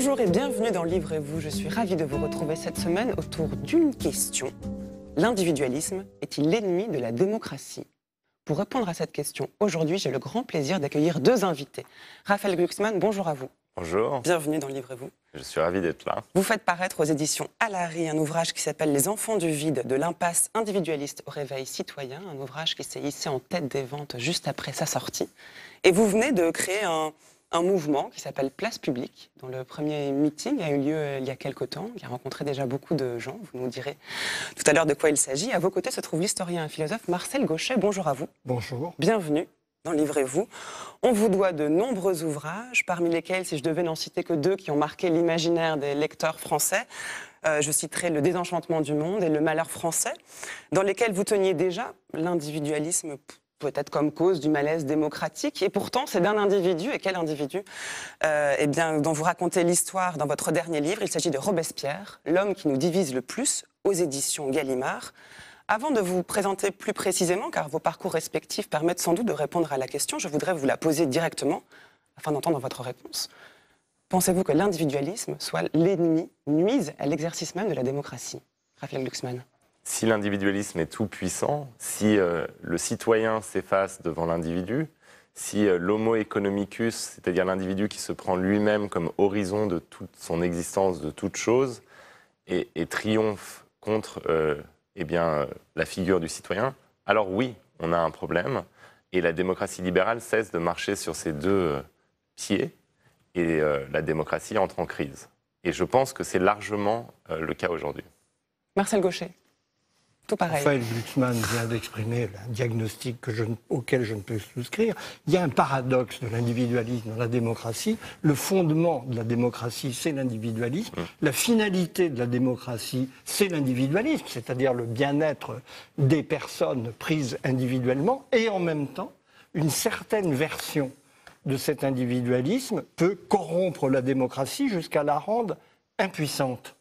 Bonjour et bienvenue dans Livrez-vous. Je suis ravie de vous retrouver cette semaine autour d'une question. L'individualisme est-il l'ennemi de la démocratie? Pour répondre à cette question, aujourd'hui, j'ai le grand plaisir d'accueillir deux invités. Raphaël Glucksmann, bonjour à vous. Bonjour. Bienvenue dans Livrez-vous. Je suis ravi d'être là. Vous faites paraître aux éditions Alary un ouvrage qui s'appelle « Les enfants du vide, de l'impasse individualiste au réveil citoyen », un ouvrage qui s'est hissé en tête des ventes juste après sa sortie. Et vous venez de créer un mouvement qui s'appelle Place Publique, dont le premier meeting a eu lieu il y a quelque temps, qui a rencontré déjà beaucoup de gens. Vous nous direz tout à l'heure de quoi il s'agit. À vos côtés se trouve l'historien et philosophe Marcel Gauchet. Bonjour à vous. Bonjour. Bienvenue dans Livrez-vous. On vous doit de nombreux ouvrages, parmi lesquels, si je devais n'en citer que deux qui ont marqué l'imaginaire des lecteurs français, je citerai Le désenchantement du monde et Le malheur français, dans lesquels vous teniez déjà l'individualisme peut-être comme cause du malaise démocratique. Et pourtant, c'est d'un individu, et quel individu dont vous racontez l'histoire dans votre dernier livre. Il s'agit de Robespierre, l'homme qui nous divise le plus, aux éditions Gallimard. Avant de vous présenter plus précisément, car vos parcours respectifs permettent sans doute de répondre à la question, je voudrais vous la poser directement, afin d'entendre votre réponse. Pensez-vous que l'individualisme soit l'ennemi, nuise à l'exercice même de la démocratie? Raphaël Glucksmann. Si l'individualisme est tout puissant, si le citoyen s'efface devant l'individu, si l'homo economicus, c'est-à-dire l'individu qui se prend lui-même comme horizon de toute son existence, de toute chose, et triomphe contre la figure du citoyen, alors oui, on a un problème, et la démocratie libérale cesse de marcher sur ses deux pieds, et la démocratie entre en crise. Et je pense que c'est largement le cas aujourd'hui. Marcel Gauchet. Tout pareil. Raphaël Glucksmann vient d'exprimer un diagnostic auquel je ne peux souscrire. Il y a un paradoxe de l'individualisme dans la démocratie. Le fondement de la démocratie, c'est l'individualisme. La finalité de la démocratie, c'est l'individualisme, c'est-à-dire le bien-être des personnes prises individuellement. Et en même temps, une certaine version de cet individualisme peut corrompre la démocratie jusqu'à la rendre impuissante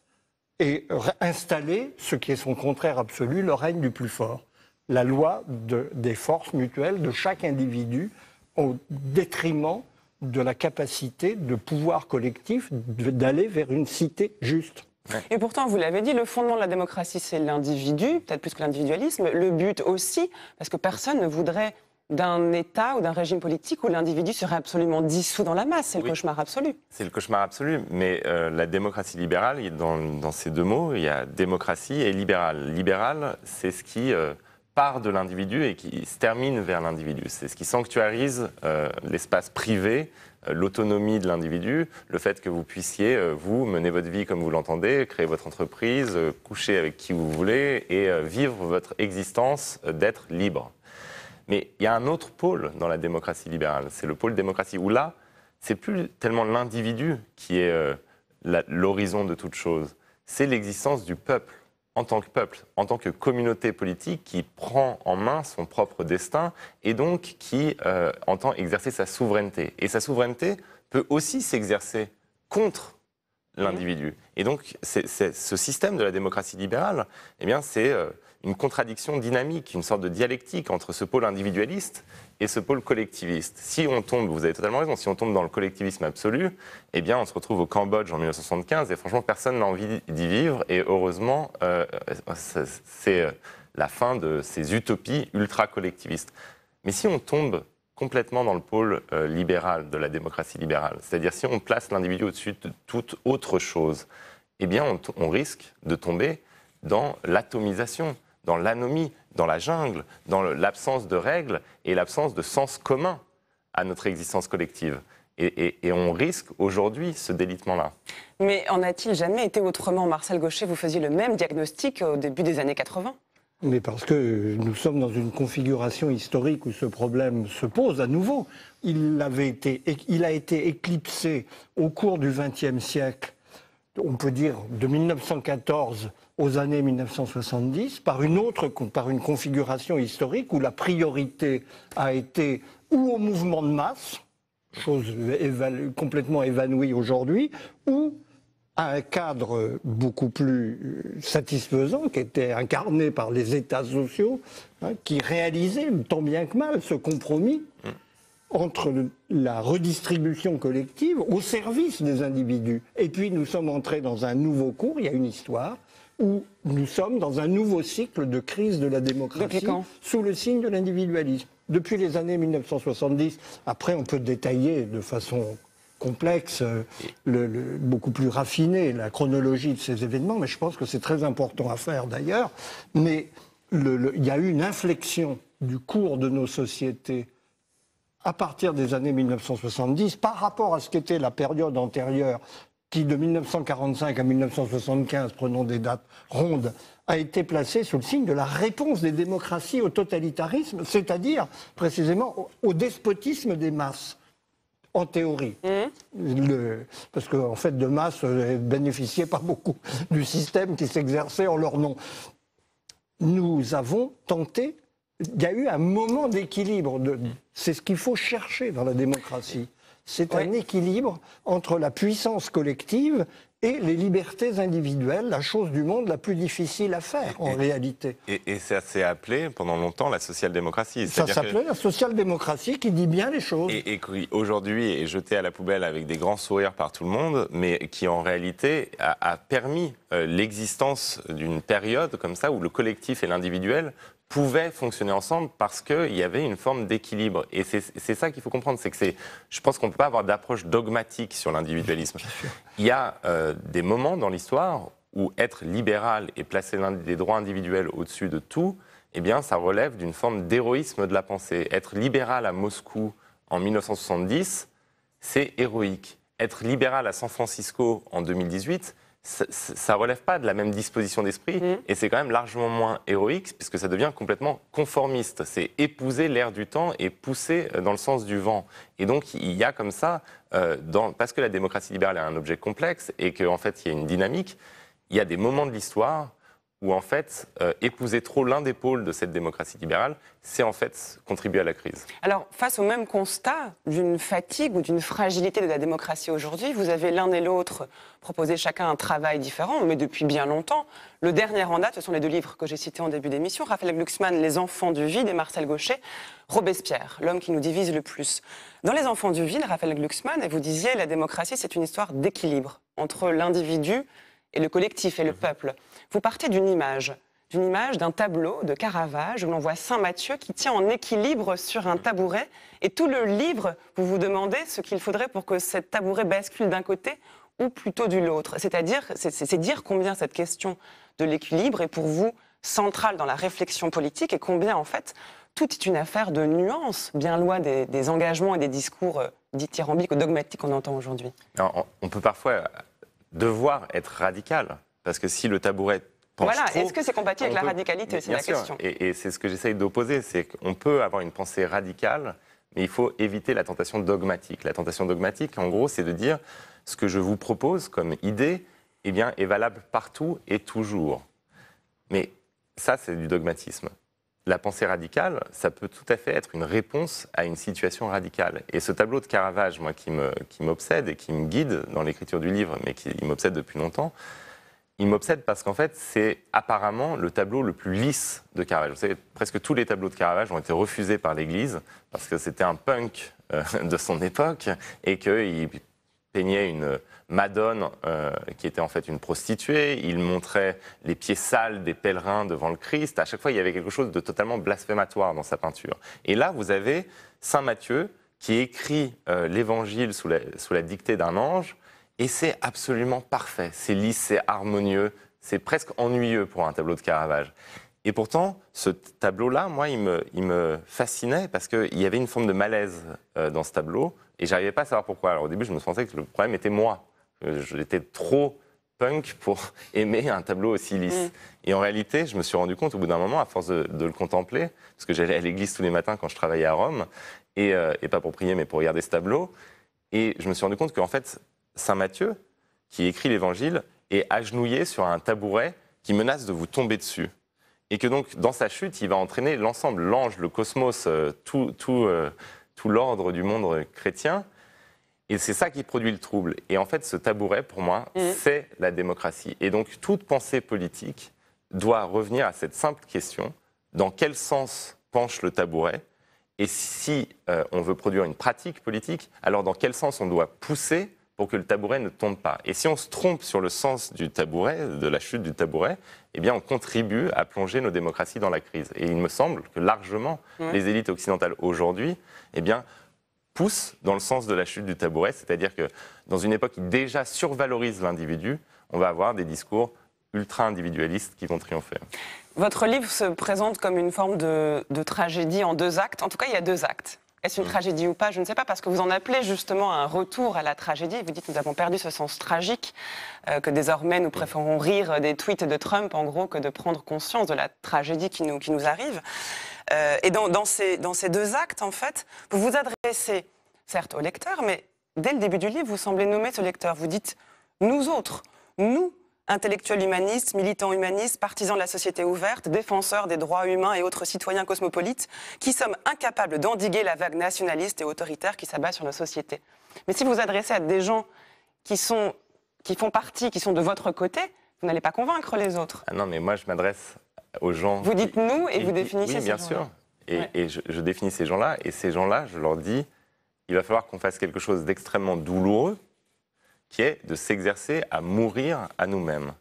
et installer, ce qui est son contraire absolu, le règne du plus fort. La loi des forces mutuelles de chaque individu au détriment de la capacité de pouvoir collectif d'aller vers une cité juste. Et pourtant, vous l'avez dit, le fondement de la démocratie, c'est l'individu, peut-être plus que l'individualisme. Le but aussi, parce que personne ne voudrait d'un État ou d'un régime politique où l'individu serait absolument dissous dans la masse. C'est le cauchemar absolu. C'est le cauchemar absolu, mais la démocratie libérale, dans ces deux mots, il y a démocratie et libéral. Libéral, c'est ce qui part de l'individu et qui se termine vers l'individu. C'est ce qui sanctuarise l'espace privé, l'autonomie de l'individu, le fait que vous puissiez, vous, mener votre vie comme vous l'entendez, créer votre entreprise, coucher avec qui vous voulez et vivre votre existence d'être libre. Mais il y a un autre pôle dans la démocratie libérale, c'est le pôle démocratie, où là, c'est plus tellement l'individu qui est l'horizon de toute chose, c'est l'existence du peuple, en tant que communauté politique qui prend en main son propre destin et donc qui entend exercer sa souveraineté. Et sa souveraineté peut aussi s'exercer contre l'individu. Et donc, ce système de la démocratie libérale, eh bien, c'est une contradiction dynamique, une sorte de dialectique entre ce pôle individualiste et ce pôle collectiviste. Si on tombe, vous avez totalement raison, si on tombe dans le collectivisme absolu, eh bien, on se retrouve au Cambodge en 1975 et franchement, personne n'a envie d'y vivre et heureusement, c'est la fin de ces utopies ultra-collectivistes. Mais si on tombe complètement dans le pôle libéral de la démocratie libérale, c'est-à-dire si on place l'individu au-dessus de toute autre chose, eh bien, on risque de tomber dans l'atomisation, dans l'anomie, dans la jungle, dans l'absence de règles et l'absence de sens commun à notre existence collective. Et on risque aujourd'hui ce délitement-là. Mais en a-t-il jamais été autrement? Marcel Gauchet, vous faisiez le même diagnostic au début des années 80. Mais parce que nous sommes dans une configuration historique où ce problème se pose à nouveau. Il a été éclipsé au cours du XXe siècle, on peut dire de 1914 aux années 1970, par une configuration historique où la priorité a été ou au mouvement de masse, chose complètement évanouie aujourd'hui, ou à un cadre beaucoup plus satisfaisant qui était incarné par les États sociaux, qui réalisaient tant bien que mal ce compromis. entre la redistribution collective au service des individus. Et puis nous sommes entrés dans un nouveau cours, il y a une histoire, où nous sommes dans un nouveau cycle de crise de la démocratie sous le signe de l'individualisme. Depuis les années 1970, après on peut détailler de façon complexe, beaucoup plus raffinée la chronologie de ces événements, mais je pense que c'est très important à faire d'ailleurs. Mais il y a eu une inflexion du cours de nos sociétés à partir des années 1970 par rapport à ce qu'était la période antérieure qui, de 1945 à 1975, prenons des dates rondes, a été placée sous le signe de la réponse des démocraties au totalitarisme, c'est-à-dire précisément au despotisme des masses, en théorie. Parce qu'en fait, de masse bénéficiaient pas beaucoup du système qui s'exerçait en leur nom. Nous avons tenté, il y a eu un moment d'équilibre, c'est ce qu'il faut chercher dans la démocratie. C'est un équilibre entre la puissance collective et les libertés individuelles, la chose du monde la plus difficile à faire en réalité. Et ça s'est appelé pendant longtemps la social-démocratie. Ça s'appelait la social-démocratie qui dit bien les choses. Et qui aujourd'hui est jeté à la poubelle avec des grands sourires par tout le monde, mais qui en réalité a permis l'existence d'une période comme ça où le collectif et l'individuel pouvaient fonctionner ensemble parce qu'il y avait une forme d'équilibre. Et c'est ça qu'il faut comprendre, c'est que je pense qu'on ne peut pas avoir d'approche dogmatique sur l'individualisme. Il y a des moments dans l'histoire où être libéral et placer les droits individuels au-dessus de tout, eh bien, ça relève d'une forme d'héroïsme de la pensée. Être libéral à Moscou en 1970, c'est héroïque. Être libéral à San Francisco en 2018, ça ne relève pas de la même disposition d'esprit et c'est quand même largement moins héroïque puisque ça devient complètement conformiste. C'est épouser l'air du temps et pousser dans le sens du vent. Et donc il y a comme ça, parce que la démocratie libérale est un objet complexe et qu'en fait il y a une dynamique, il y a des moments de l'histoire où en fait épouser trop l'un des pôles de cette démocratie libérale, c'est en fait contribuer à la crise. Alors, face au même constat d'une fatigue ou d'une fragilité de la démocratie aujourd'hui, vous avez l'un et l'autre proposé chacun un travail différent, mais depuis bien longtemps. Le dernier en date, ce sont les deux livres que j'ai cités en début d'émission, Raphaël Glucksmann, Les enfants du vide, et Marcel Gauchet, Robespierre, l'homme qui nous divise le plus. Dans Les enfants du vide, Raphaël Glucksmann, vous disiez, la démocratie, c'est une histoire d'équilibre entre l'individu et le collectif et le peuple. Vous partez d'une image d'un tableau de Caravage où l'on voit Saint Matthieu qui tient en équilibre sur un tabouret. Et tout le livre, vous vous demandez ce qu'il faudrait pour que cet tabouret bascule d'un côté ou plutôt de l'autre. C'est-à-dire, c'est dire combien cette question de l'équilibre est pour vous centrale dans la réflexion politique et combien, en fait, tout est une affaire de nuances, bien loin des engagements et des discours dithyrambiques ou dogmatiques qu'on entend aujourd'hui. On peut parfois devoir être radical. Parce que si le tabouret penche trop... Est-ce que c'est compatible avec la radicalité? C'est la question. Et c'est ce que j'essaye d'opposer, c'est qu'on peut avoir une pensée radicale, mais il faut éviter la tentation dogmatique. La tentation dogmatique, en gros, c'est de dire ce que je vous propose comme idée eh bien, est valable partout et toujours. Mais ça, c'est du dogmatisme. La pensée radicale, ça peut tout à fait être une réponse à une situation radicale. Et ce tableau de Caravage, moi, qui m'obsède et qui me guide dans l'écriture du livre, mais qui m'obsède depuis longtemps, il m'obsède parce qu'en fait, c'est apparemment le tableau le plus lisse de Caravage. Vous savez, presque tous les tableaux de Caravage ont été refusés par l'Église parce que c'était un punk de son époque et qu'il peignait une Madone qui était en fait une prostituée. Il montrait les pieds sales des pèlerins devant le Christ. À chaque fois, il y avait quelque chose de totalement blasphématoire dans sa peinture. Et là, vous avez Saint Matthieu qui écrit l'Évangile sous la dictée d'un ange. Et c'est absolument parfait, c'est lisse, c'est harmonieux, c'est presque ennuyeux pour un tableau de Caravage. Et pourtant, ce tableau-là, moi, il me fascinait parce qu'il y avait une forme de malaise dans ce tableau et je n'arrivais pas à savoir pourquoi. Alors au début, je me sentais que le problème était moi. J'étais trop punk pour aimer un tableau aussi lisse. Et en réalité, je me suis rendu compte au bout d'un moment, à force de le contempler, parce que j'allais à l'église tous les matins quand je travaillais à Rome, et pas pour prier, mais pour regarder ce tableau, et je me suis rendu compte qu'en fait, Saint Matthieu, qui écrit l'Évangile, est agenouillé sur un tabouret qui menace de vous tomber dessus. Et que donc, dans sa chute, il va entraîner l'ensemble, l'ange, le cosmos, tout l'ordre du monde chrétien. Et c'est ça qui produit le trouble. Et en fait, ce tabouret, pour moi, c'est la démocratie. Et donc, toute pensée politique doit revenir à cette simple question. Dans quel sens penche le tabouret? Et si on veut produire une pratique politique, alors dans quel sens on doit pousser pour que le tabouret ne tombe pas? Et si on se trompe sur le sens du tabouret, de la chute du tabouret, eh bien on contribue à plonger nos démocraties dans la crise. Et il me semble que largement, les élites occidentales aujourd'hui, eh bien, poussent dans le sens de la chute du tabouret, c'est-à-dire que dans une époque qui déjà survalorise l'individu, on va avoir des discours ultra-individualistes qui vont triompher. Votre livre se présente comme une forme de tragédie en 2 actes. En tout cas, il y a 2 actes. Est-ce une tragédie ou pas? Je ne sais pas, parce que vous en appelez justement à un retour à la tragédie. Vous dites que nous avons perdu ce sens tragique, que désormais nous préférons rire des tweets de Trump, en gros, que de prendre conscience de la tragédie qui nous arrive. Et dans ces 2 actes, en fait, vous vous adressez, certes, au lecteur, mais dès le début du livre, vous semblez nommer ce lecteur. Vous dites « nous autres », nous, intellectuels humanistes, militants humanistes, partisans de la société ouverte, défenseurs des droits humains et autres citoyens cosmopolites, qui sommes incapables d'endiguer la vague nationaliste et autoritaire qui s'abat sur nos sociétés. Mais si vous vous adressez à des gens qui font partie, qui sont de votre côté, vous n'allez pas convaincre les autres. Ah non, mais moi je m'adresse aux gens... Vous dites « nous » et vous définissez ces gens-là. Oui, bien sûr. Et je définis ces gens-là, et ces gens-là, je leur dis, il va falloir qu'on fasse quelque chose d'extrêmement douloureux, qui est de s'exercer à mourir à nous-mêmes.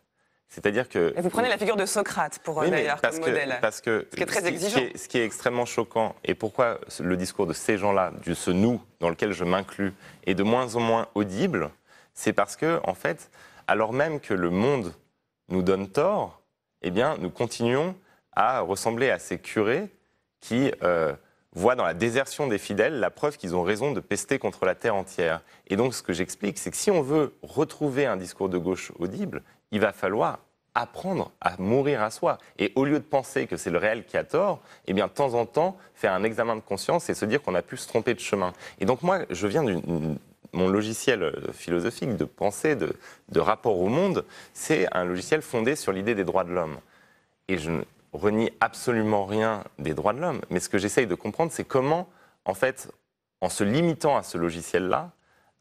C'est-à-dire que... Et vous prenez la figure de Socrate pour d'ailleurs comme modèle. Parce que ce qui est très exigeant. Ce qui est extrêmement choquant, et pourquoi le discours de ces gens-là, de ce nous dans lequel je m'inclus, est de moins en moins audible, c'est parce que, en fait, alors même que le monde nous donne tort, eh bien, nous continuons à ressembler à ces curés qui... voient dans la désertion des fidèles la preuve qu'ils ont raison de pester contre la terre entière. Et donc, ce que j'explique, c'est que si on veut retrouver un discours de gauche audible, il va falloir apprendre à mourir à soi. Et au lieu de penser que c'est le réel qui a tort, eh bien, de temps en temps, faire un examen de conscience et se dire qu'on a pu se tromper de chemin. Et donc, moi, je viens mon logiciel philosophique de pensée, de rapport au monde, c'est un logiciel fondé sur l'idée des droits de l'homme. Et je renie absolument rien des droits de l'homme, mais ce que j'essaye de comprendre, c'est comment, en fait, en se limitant à ce logiciel-là,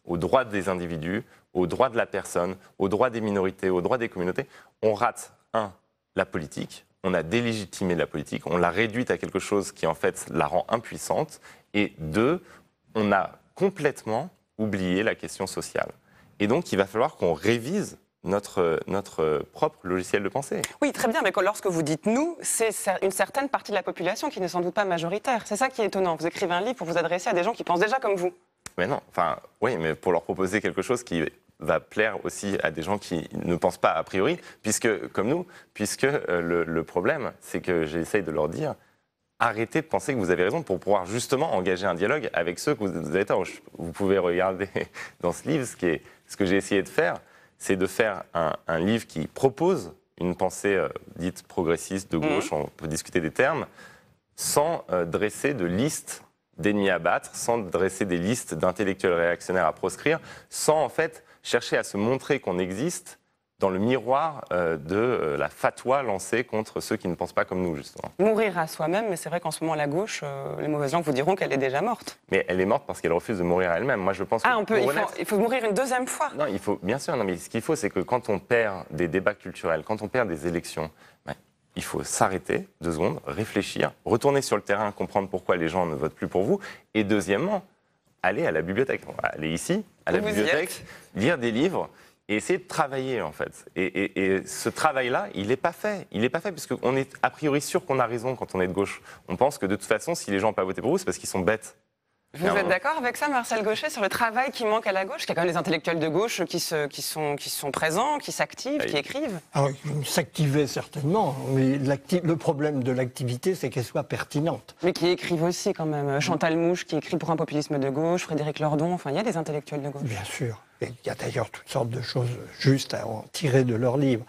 aux droits des individus, aux droits de la personne, aux droits des minorités, aux droits des communautés, on rate, la politique, on a délégitimé la politique, on l'a réduite à quelque chose qui, en fait, la rend impuissante, et 2, on a complètement oublié la question sociale. Et donc, il va falloir qu'on révise notre propre logiciel de pensée. Oui, très bien, mais lorsque vous dites « nous », c'est une certaine partie de la population qui n'est sans doute pas majoritaire. C'est ça qui est étonnant. Vous écrivez un livre pour vous adresser à des gens qui pensent déjà comme vous. Mais non, enfin, oui, mais pour leur proposer quelque chose qui va plaire aussi à des gens qui ne pensent pas a priori, comme nous, puisque le problème, c'est que j'essaye de leur dire arrêtez de penser que vous avez raison pour pouvoir justement engager un dialogue avec ceux que vous avez tort. Vous pouvez regarder dans ce livre ce que j'ai essayé de faire, c'est de faire un livre qui propose une pensée dite progressiste, de gauche, on peut discuter des termes, sans dresser de listes d'ennemis à battre, sans dresser des listes d'intellectuels réactionnaires à proscrire, sans en fait chercher à se montrer qu'on existe dans le miroir de la fatwa lancée contre ceux qui ne pensent pas comme nous, justement. Mourir à soi-même, mais c'est vrai qu'en ce moment, la gauche, les mauvaises langues vous diront qu'elle est déjà morte. Mais elle est morte parce qu'elle refuse de mourir à elle-même. Moi, je pense il faut mourir une 2e fois. Non, bien sûr, non, mais ce qu'il faut, c'est que quand on perd des débats culturels, quand on perd des élections, il faut s'arrêter 2 secondes, réfléchir, retourner sur le terrain, comprendre pourquoi les gens ne votent plus pour vous, et deuxièmement, aller à la bibliothèque. Aller ici, à la bibliothèque, lire des livres, et essayer de travailler, en fait. Et ce travail-là, il n'est pas fait. Il n'est pas fait, puisqu'on est a priori sûr qu'on a raison quand on est de gauche. On pense que de toute façon, si les gens n'ont pas voté pour vous, c'est parce qu'ils sont bêtes. Vous êtes d'accord avec ça, Marcel Gauchet, sur le travail qui manque à la gauche? Il y a quand même les intellectuels de gauche qui sont présents, qui s'activent, qui écrivent. Alors, ils s'activaient certainement, mais le problème de l'activité, c'est qu'elle soit pertinente. Mais qui écrivent aussi, quand même. Chantal Mouffe, qui écrit pour un populisme de gauche, Frédéric Lordon, enfin, il y a des intellectuels de gauche. Bien sûr. Et il y a d'ailleurs toutes sortes de choses justes à en tirer de leurs livres.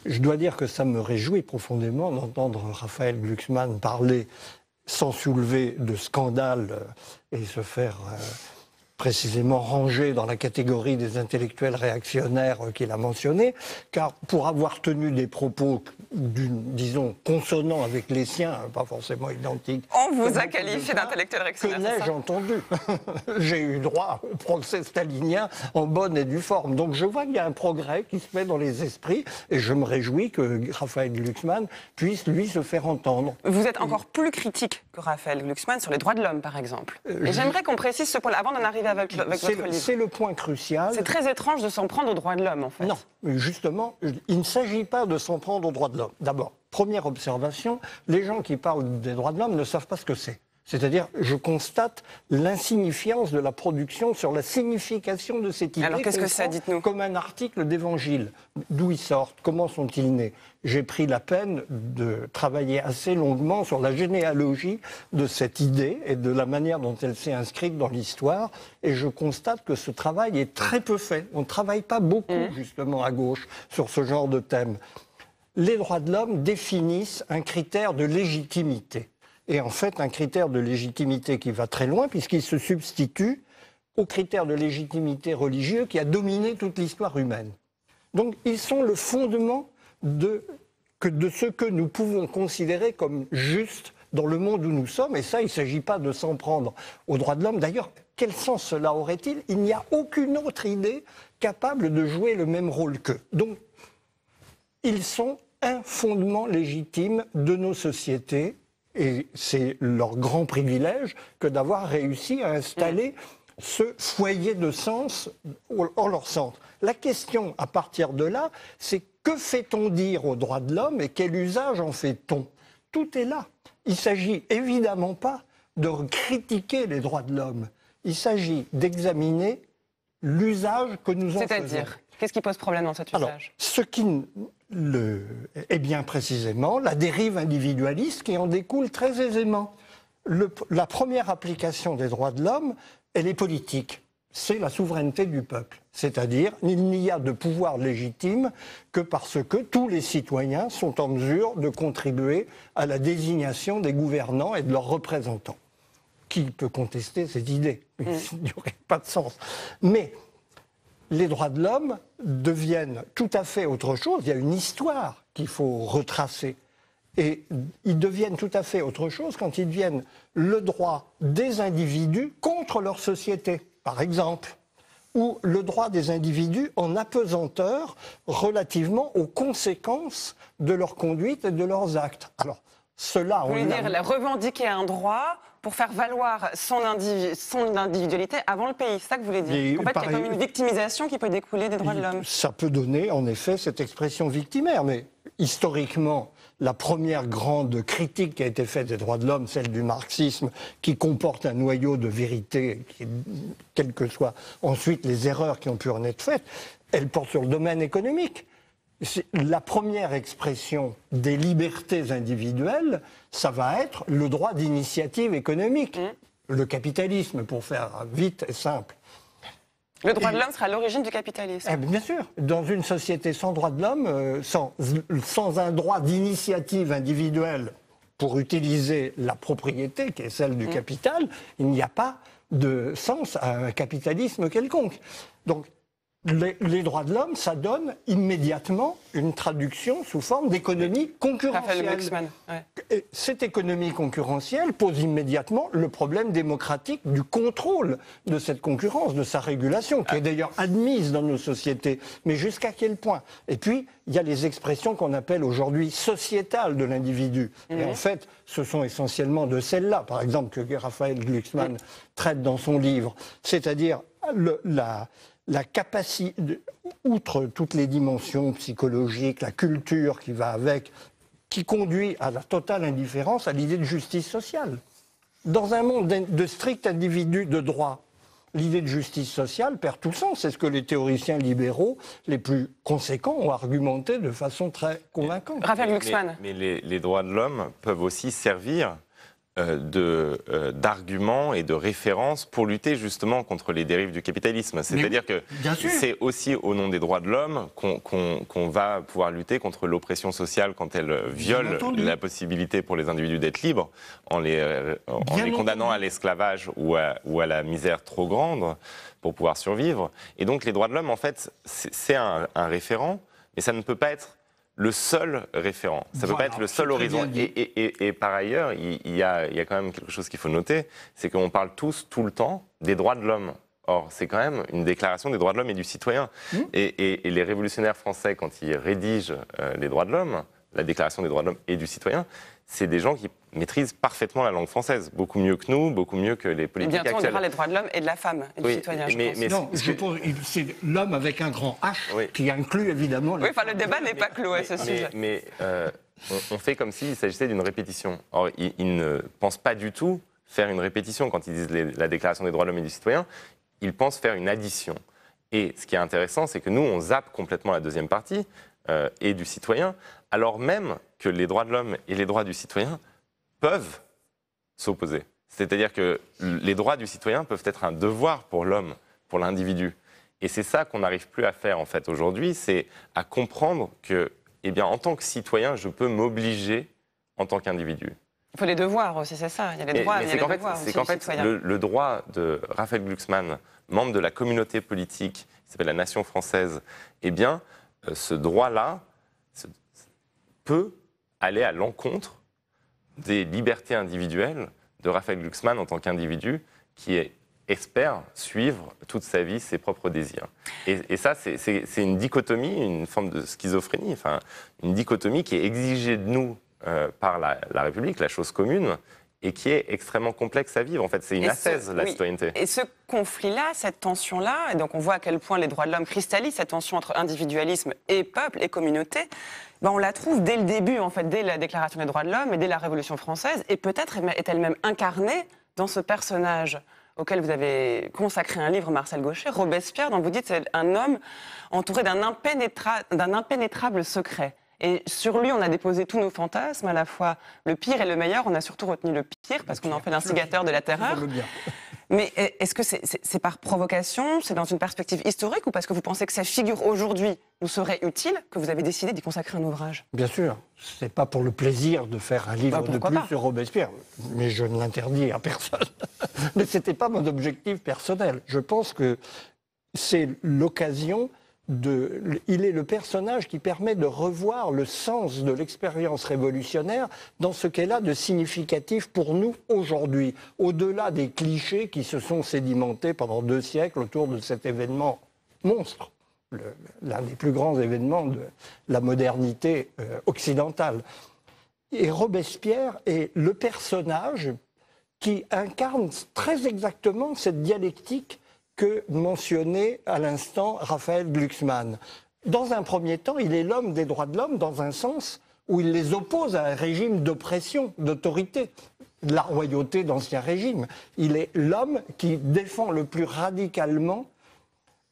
Je dois dire que ça me réjouit profondément d'entendre Raphaël Glucksmann parler sans soulever de scandale et se faire précisément ranger dans la catégorie des intellectuels réactionnaires qu'il a mentionnés, car pour avoir tenu des propos, disons, consonnants avec les siens, pas forcément identiques... On vous a qualifié d'intellectuel réactionnaire, que n'ai-je entendu? J'ai eu droit au procès stalinien en bonne et due forme. Donc je vois qu'il y a un progrès qui se fait dans les esprits, et je me réjouis que Raphaël Glucksmann puisse, lui, se faire entendre. Vous êtes encore plus critique que Raphaël Glucksmann sur les droits de l'homme, par exemple. Et j'aimerais qu'on précise ce point-là, avant d'en arriver avec votre livre. C'est le point crucial. C'est très étrange de s'en prendre aux droits de l'homme, en fait. Non, justement, il ne s'agit pas de s'en prendre aux droits de l'homme. D'abord, première observation, les gens qui parlent des droits de l'homme ne savent pas ce que c'est. C'est-à-dire, je constate l'insignifiance de la production sur la signification de cette idée. Alors, qu'est-ce que ça, dites-nous ? Comme un article d'évangile. D'où ils sortent ? Comment sont-ils nés ? J'ai pris la peine de travailler assez longuement sur la généalogie de cette idée et de la manière dont elle s'est inscrite dans l'histoire. Et je constate que ce travail est très peu fait. On ne travaille pas beaucoup, justement, à gauche sur ce genre de thème. Les droits de l'homme définissent un critère de légitimité. Et en fait, un critère de légitimité qui va très loin, puisqu'il se substitue au critère de légitimité religieux qui a dominé toute l'histoire humaine. Donc, ils sont le fondement de ce que nous pouvons considérer comme juste dans le monde où nous sommes. Et ça, il ne s'agit pas de s'en prendre aux droits de l'homme. D'ailleurs, quel sens cela aurait-il ? Il n'y a aucune autre idée capable de jouer le même rôle qu'eux. Donc, ils sont un fondement légitime de nos sociétés. Et c'est leur grand privilège que d'avoir réussi à installer ce foyer de sens en leur centre. La question, à partir de là, c'est que fait-on dire aux droits de l'homme et quel usage en fait-on ? Tout est là. Il ne s'agit évidemment pas de critiquer les droits de l'homme. Il s'agit d'examiner l'usage que nous en faisons. C'est-à-dire, qu'est-ce qui pose problème dans cet usage ? Alors, ce qui est bien précisément la dérive individualiste qui en découle très aisément. La première application des droits de l'homme, elle est politique. C'est la souveraineté du peuple. C'est-à-dire, il n'y a de pouvoir légitime que parce que tous les citoyens sont en mesure de contribuer à la désignation des gouvernants et de leurs représentants. Qui peut contester cette idée ? Il n'y aurait pas de sens. Mais les droits de l'homme deviennent tout à fait autre chose. Il y a une histoire qu'il faut retracer. Et ils deviennent tout à fait autre chose quand ils deviennent le droit des individus contre leur société, par exemple, ou le droit des individus en apesanteur relativement aux conséquences de leur conduite et de leurs actes. Alors, cela, vous voulez dire revendiquer un droit pour faire valoir son individualité avant le pays, c'est ça que vous voulez dire ? En fait, il y a comme une victimisation qui peut découler des droits de l'homme. Ça peut donner, en effet, cette expression victimaire, mais historiquement, la première grande critique qui a été faite des droits de l'homme, celle du marxisme, qui comporte un noyau de vérité, quelles que soient ensuite les erreurs qui ont pu en être faites, elle porte sur le domaine économique. La première expression des libertés individuelles, ça va être le droit d'initiative économique, le capitalisme, pour faire vite et simple. Le droit de l'homme sera l'origine du capitalisme. Bien sûr, dans une société sans droit de l'homme, sans un droit d'initiative individuelle pour utiliser la propriété qui est celle du capital, il n'y a pas de sens à un capitalisme quelconque. Donc, les droits de l'homme, ça donne immédiatement une traduction sous forme d'économie concurrentielle. Et cette économie concurrentielle pose immédiatement le problème démocratique du contrôle de cette concurrence, de sa régulation, qui est d'ailleurs admise dans nos sociétés. Mais jusqu'à quel point ? Et puis, il y a les expressions qu'on appelle aujourd'hui sociétales de l'individu. Et en fait, ce sont essentiellement de celles-là, par exemple, que Raphaël Glucksmann traite dans son livre. C'est-à-dire la capacité, outre toutes les dimensions psychologiques, la culture qui va avec, qui conduit à la totale indifférence à l'idée de justice sociale. Dans un monde de strict individu de droit, l'idée de justice sociale perd tout sens. C'est ce que les théoriciens libéraux les plus conséquents ont argumenté de façon très convaincante. Raphaël Glucksmann. Mais les droits de l'homme peuvent aussi servir d'arguments et de références pour lutter justement contre les dérives du capitalisme. C'est-à-dire que c'est aussi au nom des droits de l'homme qu'on va pouvoir lutter contre l'oppression sociale quand elle viole la possibilité pour les individus d'être libres en les condamnant à l'esclavage ou à la misère trop grande pour pouvoir survivre. Et donc les droits de l'homme, en fait, c'est un référent, mais ça ne peut pas être le seul référent. Ça ne peut pas être le seul horizon. Et par ailleurs, il y a quand même quelque chose qu'il faut noter, c'est qu'on parle tous, tout le temps, des droits de l'homme. Or, c'est quand même une déclaration des droits de l'homme et du citoyen. Et les révolutionnaires français, quand ils rédigent les droits de l'homme, la Déclaration des droits de l'homme et du citoyen, c'est des gens qui maîtrisent parfaitement la langue française, beaucoup mieux que nous, beaucoup mieux que les politiques bientôt, actuelles. on dira les droits de l'homme et de la femme, et du citoyen, je pense. Non, c'est l'homme avec un grand H qui inclut évidemment... Oui, enfin, le débat n'est pas clos à ce sujet. On fait comme s'il s'agissait d'une répétition. Or, ils ne pensent pas du tout faire une répétition quand ils disent la Déclaration des droits de l'homme et du citoyen. Ils pensent faire une addition. Et ce qui est intéressant, c'est que nous, on zappe complètement la deuxième partie, et du citoyen, alors même que les droits de l'homme et les droits du citoyen peuvent s'opposer. C'est-à-dire que les droits du citoyen peuvent être un devoir pour l'homme, pour l'individu. Et c'est ça qu'on n'arrive plus à faire, en fait, aujourd'hui, c'est à comprendre que, eh bien, en tant que citoyen, je peux m'obliger en tant qu'individu. Il faut les devoirs aussi, c'est ça. Il y a les droits, il y a les devoirs. C'est qu'en fait, le droit de Raphaël Glucksmann, membre de la communauté politique qui s'appelle la Nation française, eh bien, ce droit-là peut aller à l'encontre des libertés individuelles de Raphaël Glucksmann en tant qu'individu qui espère suivre toute sa vie ses propres désirs. Et ça, c'est une dichotomie, une forme de schizophrénie, enfin, une dichotomie qui est exigée de nous par la République, la chose commune, et qui est extrêmement complexe à vivre. En fait, c'est une ascèse, la citoyenneté. Et ce conflit-là, cette tension-là, et donc on voit à quel point les droits de l'homme cristallisent cette tension entre individualisme et peuple et communauté, ben on la trouve dès le début, en fait, dès la Déclaration des droits de l'homme et dès la Révolution française, et peut-être est-elle même incarnée dans ce personnage auquel vous avez consacré un livre, Marcel Gauchet, Robespierre, dont vous dites c'est un homme entouré d'un impénétrable secret. Et sur lui, on a déposé tous nos fantasmes, à la fois le pire et le meilleur. On a surtout retenu le pire, parce qu'on en fait l'instigateur de la terreur. Mais est-ce que c'est par provocation, c'est dans une perspective historique, ou parce que vous pensez que sa figure aujourd'hui nous serait utile, que vous avez décidé d'y consacrer un ouvrage? Bien sûr, c'est pas pour le plaisir de faire un livre de plus sur Robespierre, mais je ne l'interdis à personne. Mais c'était pas mon objectif personnel. Je pense que c'est l'occasion il est le personnage qui permet de revoir le sens de l'expérience révolutionnaire dans ce qu'elle a de significatif pour nous aujourd'hui, au-delà des clichés qui se sont sédimentés pendant 2 siècles autour de cet événement monstre, l'un des plus grands événements de la modernité occidentale. Et Robespierre est le personnage qui incarne très exactement cette dialectique que mentionnait à l'instant Raphaël Glucksmann. Dans un premier temps, il est l'homme des droits de l'homme dans un sens où il les oppose à un régime d'oppression, d'autorité, de la royauté d'Ancien Régime. Il est l'homme qui défend le plus radicalement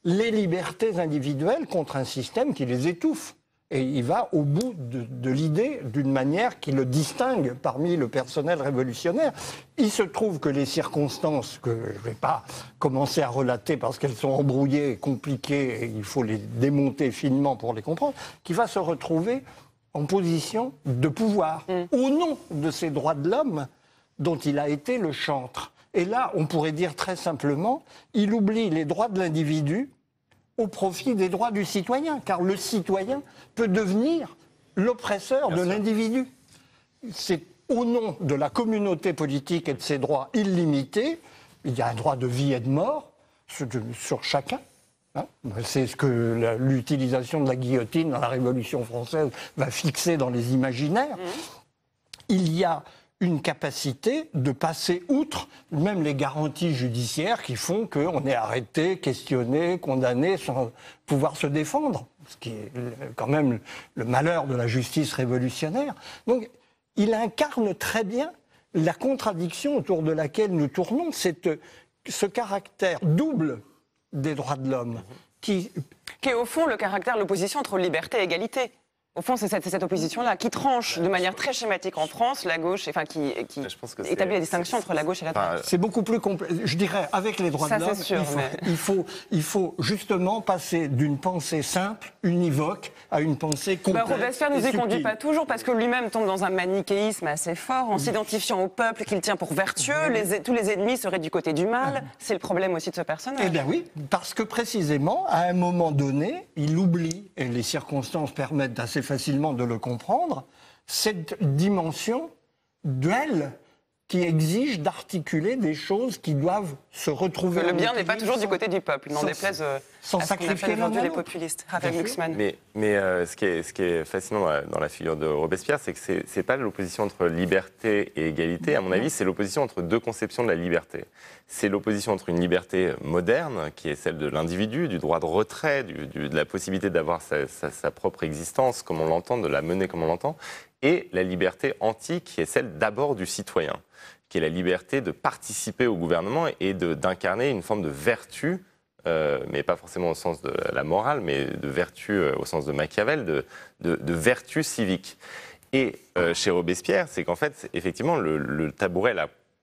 les libertés individuelles contre un système qui les étouffe. Et il va au bout de l'idée d'une manière qui le distingue parmi le personnel révolutionnaire. Il se trouve que les circonstances, que je ne vais pas commencer à relater parce qu'elles sont embrouillées et compliquées, et il faut les démonter finement pour les comprendre, qu'il va se retrouver en position de pouvoir, au nom de ces droits de l'homme dont il a été le chantre. Et là, on pourrait dire très simplement, il oublie les droits de l'individu au profit des droits du citoyen, car le citoyen peut devenir l'oppresseur de l'individu. C'est au nom de la communauté politique et de ses droits illimités, il y a un droit de vie et de mort sur chacun. C'est ce que l'utilisation de la guillotine dans la Révolution française va fixer dans les imaginaires. Il y a une capacité de passer outre même les garanties judiciaires qui font qu'on est arrêté, questionné, condamné sans pouvoir se défendre, ce qui est quand même le malheur de la justice révolutionnaire. Donc il incarne très bien la contradiction autour de laquelle nous tournons, ce caractère double des droits de l'homme qui est au fond le caractère, l'opposition entre liberté et égalité. Au fond, c'est cette opposition-là qui tranche de manière très schématique en France, la gauche, enfin qui établit la distinction entre la gauche et la droite. C'est beaucoup plus complexe. Je dirais, avec les droits de l'homme, il faut justement passer d'une pensée simple, univoque, à une pensée complexe. Robespierre ne nous y conduit pas toujours, parce que lui-même tombe dans un manichéisme assez fort, en s'identifiant au peuple qu'il tient pour vertueux. Tous les ennemis seraient du côté du mal. C'est le problème aussi de ce personnage. Eh bien oui, parce que précisément, à un moment donné, il oublie, et les circonstances permettent d'assez facilement de le comprendre, cette dimension duel qui exige d'articuler des choses qui doivent se retrouver. Que le bien n'est pas toujours du côté du peuple, n'en déplaise sans à ce qu'on sacrifier appelle aujourd'hui l'un à les l'autre. populistes. Raphaël Glucksmann. Mais ce qui est fascinant dans la figure de Robespierre, c'est que c'est pas l'opposition entre liberté et égalité. À mon avis, c'est l'opposition entre deux conceptions de la liberté. C'est l'opposition entre une liberté moderne, qui est celle de l'individu, du droit de retrait, de la possibilité d'avoir sa propre existence comme on l'entend, de la mener comme on l'entend, et la liberté antique, qui est celle d'abord du citoyen, qui est la liberté de participer au gouvernement et d'incarner une forme de vertu, mais pas forcément au sens de la morale, mais de vertu au sens de Machiavel, de vertu civique. Et chez Robespierre, c'est qu'en fait, effectivement, le tabouret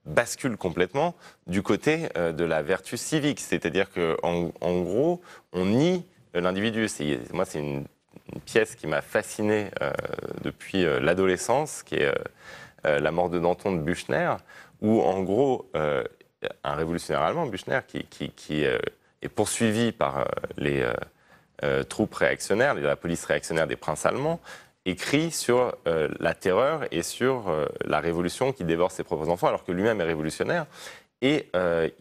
bascule complètement du côté de la vertu civique. C'est-à-dire qu'en gros, on nie l'individu. Moi, c'est une pièce qui m'a fasciné depuis l'adolescence, qui est La mort de Danton de Büchner, où en gros, un révolutionnaire allemand, Büchner, qui est poursuivi par les troupes réactionnaires, la police réactionnaire des princes allemands, écrit sur la terreur et sur la révolution qui dévore ses propres enfants, alors que lui-même est révolutionnaire. Et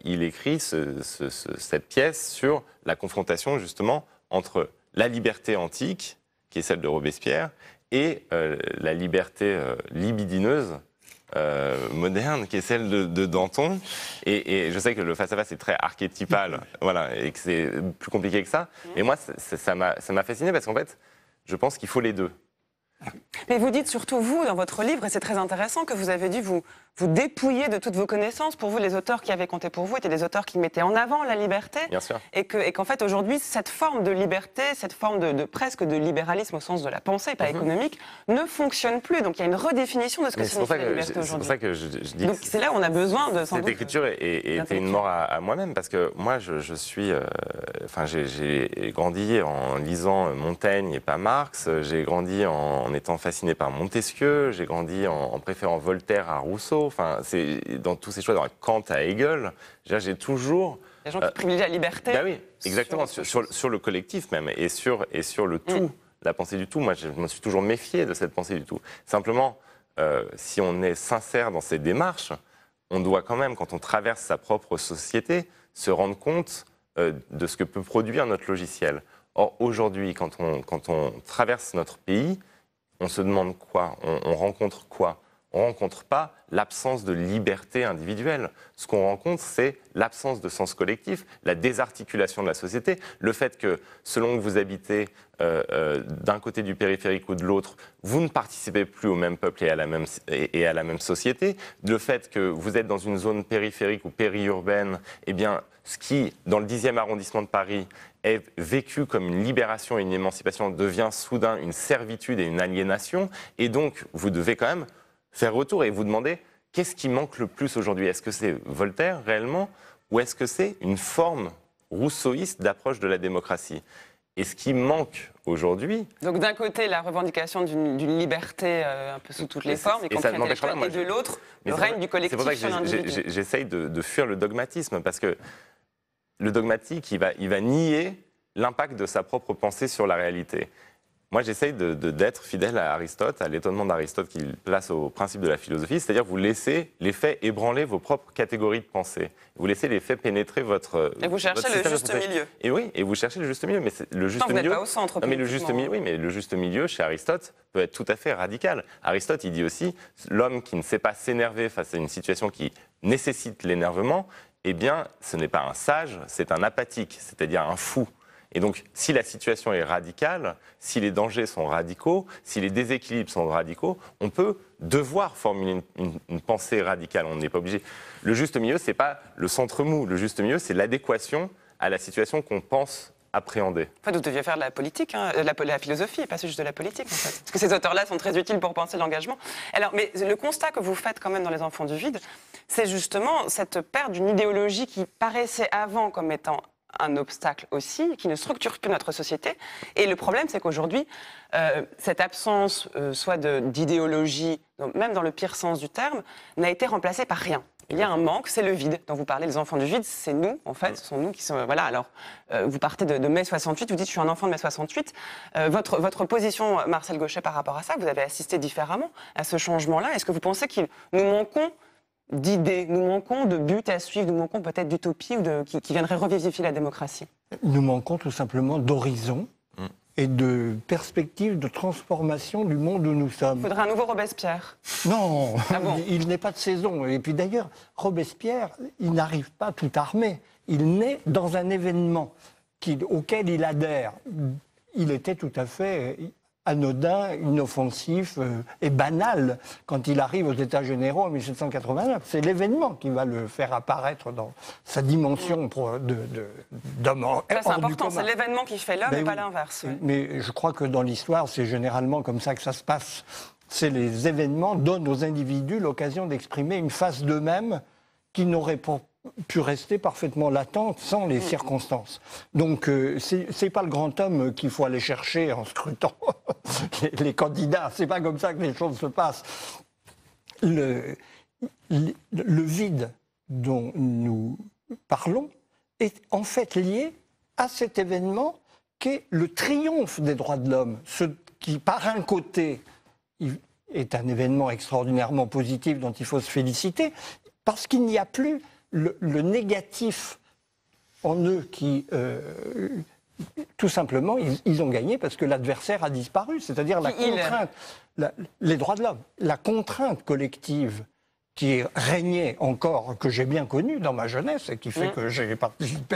il écrit cette pièce sur la confrontation, justement, entre la liberté antique, qui est celle de Robespierre, et la liberté libidineuse, moderne, qui est celle de Danton. Et je sais que le face-à-face est très archétypal, voilà, et que c'est plus compliqué que ça. Mais moi, ça m'a fasciné parce qu'en fait, je pense qu'il faut les deux. Mais vous dites surtout, vous, dans votre livre, et c'est très intéressant, que vous avez dû vous dépouiller de toutes vos connaissances. Pour vous, les auteurs qui avaient compté pour vous étaient des auteurs qui mettaient en avant la liberté. Bien sûr. Et qu'en fait, aujourd'hui, cette forme de liberté, cette forme presque de libéralisme au sens de la pensée, pas économique, ne fonctionne plus. Donc il y a une redéfiation de ce que signifie la liberté aujourd'hui. C'est pour ça que je dis donc c'est là où on a besoin de... Cette écriture était une mort à moi-même, parce que moi, je suis... j'ai grandi en lisant Montaigne et pas Marx, j'ai grandi en étant fasciné par Montesquieu, j'ai grandi en préférant Voltaire à Rousseau, enfin, c'est dans tous ces choix, dans Kant à Hegel, j'ai toujours... Les gens qui privilégient la liberté. Ben oui, exactement, sur le collectif même, et sur le tout, la pensée du tout. Moi, je me suis toujours méfié de cette pensée du tout. Simplement, si on est sincère dans ces démarches, on doit quand même, quand on traverse sa propre société, se rendre compte de ce que peut produire notre logiciel. Or, aujourd'hui, quand on traverse notre pays, on se demande quoi ? On rencontre quoi ? On ne rencontre pas l'absence de liberté individuelle. Ce qu'on rencontre, c'est l'absence de sens collectif, la désarticulation de la société, le fait que, selon que vous habitez d'un côté du périphérique ou de l'autre, vous ne participez plus au même peuple et à la même société, le fait que vous êtes dans une zone périphérique ou périurbaine, eh bien, ce qui, dans le 10e arrondissement de Paris, est vécu comme une libération et une émancipation, devient soudain une servitude et une aliénation, et donc vous devez quand même faire retour et vous demander qu'est-ce qui manque le plus aujourd'hui ? Est-ce que c'est Voltaire réellement, ou est-ce que c'est une forme rousseauiste d'approche de la démocratie ? Et ce qui manque aujourd'hui... Donc d'un côté, la revendication d'une liberté un peu sous toutes les formes, y compris intellectuelle, et de l'autre, le règne du collectif sur l'individu. C'est pour ça que j'essaye de fuir le dogmatisme, parce que le dogmatique, il va nier l'impact de sa propre pensée sur la réalité. Moi, j'essaye d'être fidèle à Aristote, à l'étonnement d'Aristote qu'il place au principe de la philosophie, c'est-à-dire vous laissez les faits ébranler vos propres catégories de pensée. Vous laissez les faits pénétrer votre... Et vous cherchez le juste milieu. Et oui, et vous cherchez le juste milieu. Mais le juste vous milieu... n'êtes pas au centre. Non, mais le juste milieu, oui, mais le juste milieu, chez Aristote, peut être tout à fait radical. Aristote, il dit aussi, l'homme qui ne sait pas s'énerver face à une situation qui nécessite l'énervement, eh bien, ce n'est pas un sage, c'est un apathique, c'est-à-dire un fou. Et donc, si la situation est radicale, si les dangers sont radicaux, si les déséquilibres sont radicaux, on peut devoir formuler une pensée radicale. On n'est pas obligé. Le juste milieu, c'est pas le centre mou. Le juste milieu, c'est l'adéquation à la situation qu'on pense appréhender. Enfin, vous deviez faire de la politique, hein, la philosophie, et pas juste de la politique, en fait. Parce que ces auteurs-là sont très utiles pour penser l'engagement. Alors, mais le constat que vous faites quand même dans Les Enfants du Vide, c'est justement cette perte d'une idéologie qui paraissait avant comme étant un obstacle aussi, qui ne structure plus notre société. Et le problème, c'est qu'aujourd'hui, cette absence, soit d'idéologie, même dans le pire sens du terme, n'a été remplacée par rien. Il y a un manque, c'est le vide dont vous parlez, les enfants du vide, c'est nous, en fait, ce sont nous qui sont... Voilà, alors, vous partez de mai 68, vous dites « je suis un enfant de mai 68 ». Votre position, Marcel Gauchet, par rapport à ça, vous avez assisté différemment à ce changement-là. Est-ce que vous pensez que nous manquons d'idées, nous manquons de buts à suivre, nous manquons peut-être d'utopie ou qui viendrait revivifier la démocratie. Nous manquons tout simplement d'horizon et de perspectives de transformation du monde où nous sommes. Il faudrait un nouveau Robespierre. Non, Ah bon? Il n'est pas de saison. Et puis d'ailleurs, Robespierre, il n'arrive pas tout armé. Il naît dans un événement auquel il adhère. Il était tout à fait anodin, inoffensif et banal quand il arrive aux États généraux en 1789. C'est l'événement qui va le faire apparaître dans sa dimension d'homme hors du commun. Ça, c'est important, c'est l'événement qui fait l'homme et pas l'inverse. Oui. Mais je crois que dans l'histoire, c'est généralement comme ça que ça se passe. C'est les événements donnent aux individus l'occasion d'exprimer une face d'eux-mêmes qui n'auraient pas pu rester parfaitement latente sans les circonstances. Donc, c'est pas le grand homme qu'il faut aller chercher en scrutant les candidats. C'est pas comme ça que les choses se passent. Le vide dont nous parlons est en fait lié à cet événement qu'est le triomphe des droits de l'homme. Ce qui, par un côté, est un événement extraordinairement positif dont il faut se féliciter, parce qu'il n'y a plus le négatif en eux qui, tout simplement, ils ont gagné parce que l'adversaire a disparu. C'est-à-dire la contrainte, les droits de l'homme, la contrainte collective qui régnait encore, que j'ai bien connue dans ma jeunesse et qui fait que j'ai participé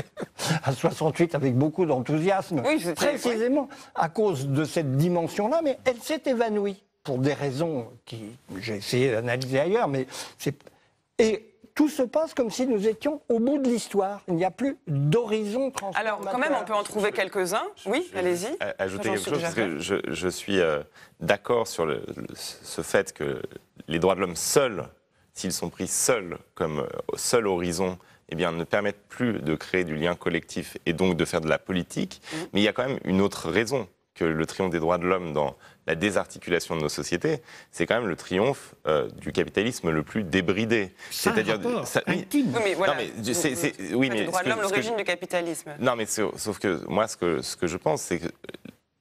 à 68 avec beaucoup d'enthousiasme, précisément à cause de cette dimension-là, mais elle s'est évanouie pour des raisons que j'ai essayé d'analyser ailleurs, mais et tout se passe comme si nous étions au bout de l'histoire. Il n'y a plus d'horizon transformateur. Alors, quand même, on peut en trouver quelques-uns. Oui, allez-y. Ajouter quelque chose, parce que je suis d'accord sur ce fait que les droits de l'homme seuls, s'ils sont pris seuls comme seul horizon, eh bien, ne permettent plus de créer du lien collectif et donc de faire de la politique. Mais il y a quand même une autre raison que le triomphe des droits de l'homme dans la désarticulation de nos sociétés, c'est quand même le triomphe du capitalisme le plus débridé. C'est-à-dire intime. Oui, mais voilà. Le droit de l'homme, l'origine du capitalisme. Non, mais sauf que moi, ce que je pense, c'est que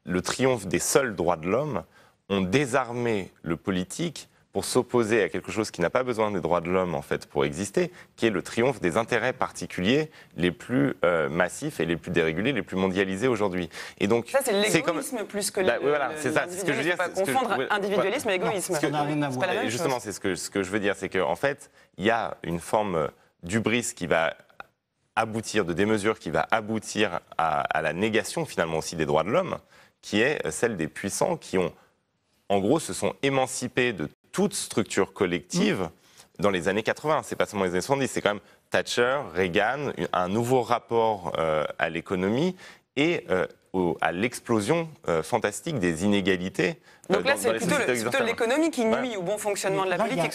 le triomphe des seuls droits de l'homme ont désarmé le politique pour s'opposer à quelque chose qui n'a pas besoin des droits de l'homme, en fait, pour exister, qui est le triomphe des intérêts particuliers les plus massifs et les plus dérégulés, les plus mondialisés aujourd'hui. Et donc, ça, c'est l'égoïsme plus que c'est ça. Ce que je veux dire, c'est pas confondre individualisme et égoïsme. Ça n'a rien à voir. Justement, c'est ce que je veux dire, c'est qu'en fait, il y a une forme d'hubris qui va aboutir, de démesure qui va aboutir à la négation, finalement, aussi des droits de l'homme, qui est celle des puissants qui ont, en gros, se sont émancipés de toute structure collective dans les années 80. C'est pas seulement les années 70, c'est quand même Thatcher, Reagan, un nouveau rapport à l'économie et à l'explosion fantastique des inégalités. Donc là, c'est plutôt l'économie qui nuit au bon fonctionnement de la politique.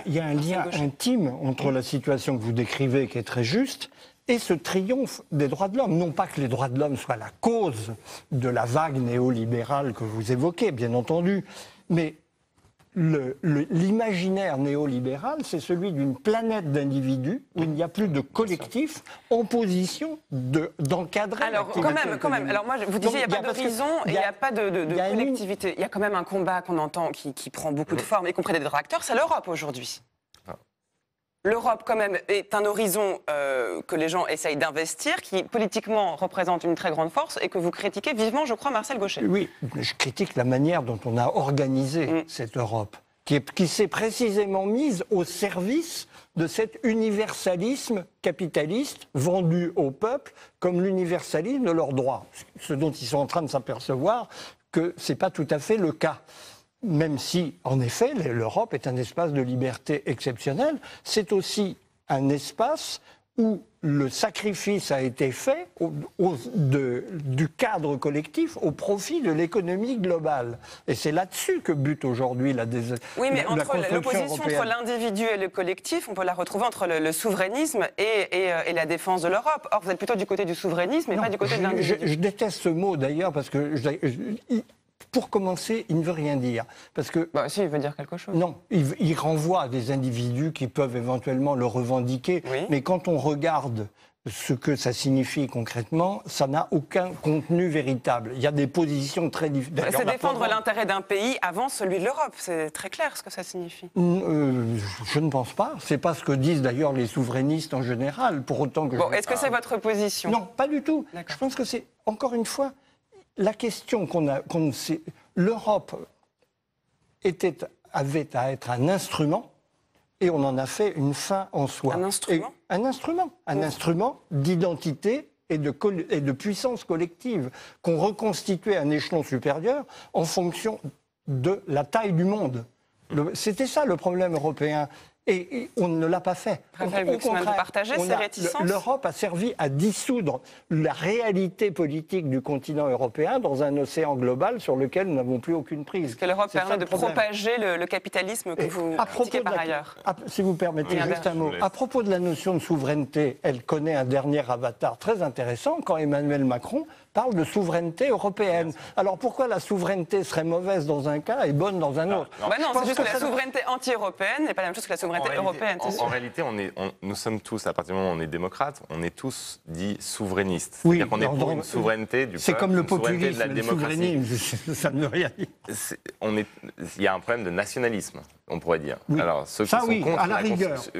Il y a un lien intime entre la situation que vous décrivez, qui est très juste, et ce triomphe des droits de l'homme. Non pas que les droits de l'homme soient la cause de la vague néolibérale que vous évoquez, bien entendu, mais l'imaginaire néolibéral, c'est celui d'une planète d'individus où il n'y a plus de collectif en position d'encadrer. Alors, quand même. Alors, moi, vous disiez, il n'y a pas d'horizon et il n'y a pas de collectivité. Il y a quand même un combat qu'on entend qui prend beaucoup de forme, y compris des détracteurs, c'est l'Europe aujourd'hui. L'Europe, quand même, est un horizon que les gens essayent d'investir, qui politiquement représente une très grande force et que vous critiquez vivement, je crois, Marcel Gauchet. Oui, je critique la manière dont on a organisé cette Europe, qui s'est précisément mise au service de cet universalisme capitaliste vendu au peuple comme l'universalisme de leurs droits. Ce dont ils sont en train de s'apercevoir que ce n'est pas tout à fait le cas. Même si, en effet, l'Europe est un espace de liberté exceptionnel, c'est aussi un espace où le sacrifice a été fait du cadre collectif au profit de l'économie globale. Et c'est là-dessus que bute aujourd'hui la Oui, mais construction l'opposition européenne. entre l'individu et le collectif, on peut la retrouver entre le souverainisme et la défense de l'Europe. Or, vous êtes plutôt du côté du souverainisme et pas du côté de l'individu. Je déteste ce mot, d'ailleurs, parce que... Pour commencer, il ne veut rien dire. Parce que, si, il veut dire quelque chose. Non, il renvoie à des individus qui peuvent éventuellement le revendiquer. Oui. Mais quand on regarde ce que ça signifie concrètement, ça n'a aucun contenu véritable. Il y a des positions très différentes. C'est défendre l'intérêt d'un pays avant celui de l'Europe. C'est très clair ce que ça signifie. Je ne pense pas. C'est pas ce que disent d'ailleurs les souverainistes en général. Pour autant que est-ce que c'est votre position? Non, pas du tout. Je pense que c'est, encore une fois, la question l'Europe avait à être un instrument. Et on en a fait une fin en soi. Un instrument ? Un instrument d'identité et de puissance collective qu'on reconstituait à un échelon supérieur en fonction de la taille du monde. C'était ça le problème européen. Et on ne l'a pas fait. Raphaël Glucksmann, vous partagez ces réticences ? L'Europe a servi à dissoudre la réalité politique du continent européen dans un océan global sur lequel nous n'avons plus aucune prise. Est-ce que l'Europe permet de propager le capitalisme que vous critiquez par ailleurs ? Si vous permettez juste un mot. À propos de la notion de souveraineté, elle connaît un dernier avatar très intéressant quand Emmanuel Macron parle de souveraineté européenne. Alors pourquoi la souveraineté serait mauvaise dans un cas et bonne dans un autre ? Non, c'est juste que la souveraineté anti-européenne n'est pas la même chose que la souveraineté européenne. En réalité, nous sommes tous, à partir du moment où on est démocrate, on est tous dits souverainistes. Oui, c'est-à-dire qu'on est pour une souveraineté du peuple, c'est comme le populisme, de la démocratie. Le souverainisme, ça ne veut rien dire. Il y a un problème de nationalisme, on pourrait dire. Oui. Alors, ceux qui sont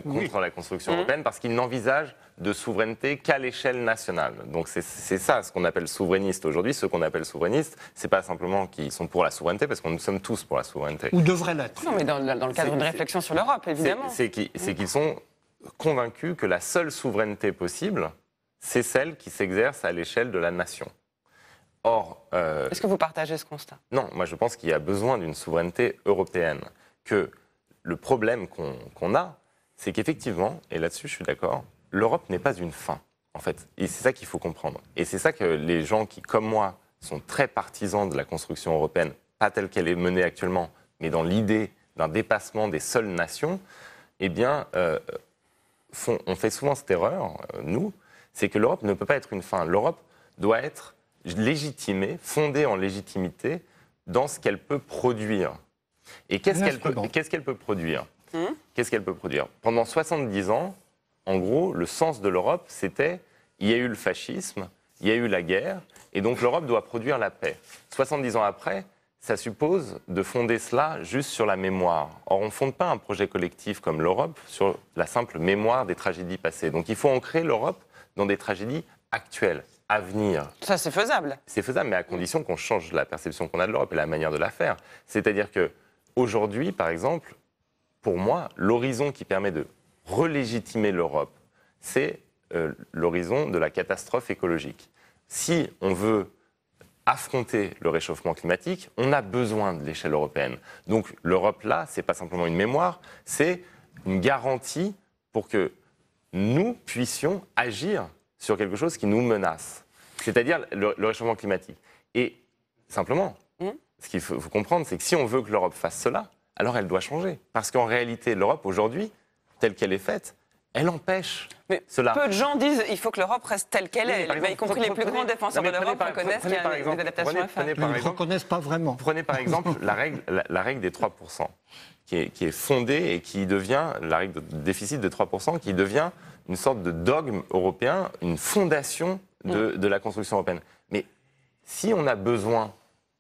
contre la construction européenne, parce qu'ils n'envisagent de souveraineté qu'à l'échelle nationale. Donc c'est ça ce qu'on appelle souverainiste aujourd'hui. Ceux qu'on appelle souverainistes, c'est pas simplement qu'ils sont pour la souveraineté, parce que nous sommes tous pour la souveraineté. Ou devraient l'être. Non, mais dans le cadre d'une réflexion sur l'Europe, évidemment. C'est qu'ils sont convaincus que la seule souveraineté possible, c'est celle qui s'exerce à l'échelle de la nation. Or, est-ce que vous partagez ce constat ? Non, moi je pense qu'il y a besoin d'une souveraineté européenne. Que le problème qu'on a, c'est qu'effectivement, et là-dessus je suis d'accord, l'Europe n'est pas une fin, en fait. Et c'est ça qu'il faut comprendre. Et c'est ça que les gens qui, comme moi, sont très partisans de la construction européenne, pas telle qu'elle est menée actuellement, mais dans l'idée d'un dépassement des seules nations, eh bien, on fait souvent cette erreur, nous, c'est que l'Europe ne peut pas être une fin. L'Europe doit être légitimée, fondée en légitimité dans ce qu'elle peut produire. Et qu'est-ce qu'elle peut produire ? Qu'est-ce qu'elle peut produire ? Pendant 70 ans, en gros, le sens de l'Europe, c'était il y a eu le fascisme, il y a eu la guerre, et donc l'Europe doit produire la paix. 70 ans après, ça suppose de fonder cela juste sur la mémoire. Or, on ne fonde pas un projet collectif comme l'Europe sur la simple mémoire des tragédies passées. Donc il faut ancrer l'Europe dans des tragédies actuelles, à venir. Ça, c'est faisable. C'est faisable, mais à condition qu'on change la perception qu'on a de l'Europe et la manière de la faire. C'est-à-dire qu'aujourd'hui, par exemple, pour moi, l'horizon qui permet de relégitimer l'Europe, c'est l'horizon de la catastrophe écologique. Si on veut affronter le réchauffement climatique, on a besoin de l'échelle européenne. Donc l'Europe, là, c'est pas simplement une mémoire, c'est une garantie pour que nous puissions agir sur quelque chose qui nous menace, c'est-à-dire le réchauffement climatique. Et simplement, ce qu'il faut comprendre, c'est que si on veut que l'Europe fasse cela, alors elle doit changer. Parce qu'en réalité, l'Europe, aujourd'hui, telle qu'elle est faite, elle empêche cela. Peu de gens disent qu'il faut que l'Europe reste telle qu'elle est. Y compris les plus grands défenseurs de l'Europe reconnaissent qu'il y a des adaptations à faire. Ils ne reconnaissent pas vraiment. Prenez par exemple la règle des 3%, qui est fondée et qui devient, la règle de déficit de 3%, qui devient une sorte de dogme européen, une fondation de la construction européenne. Mais si on a besoin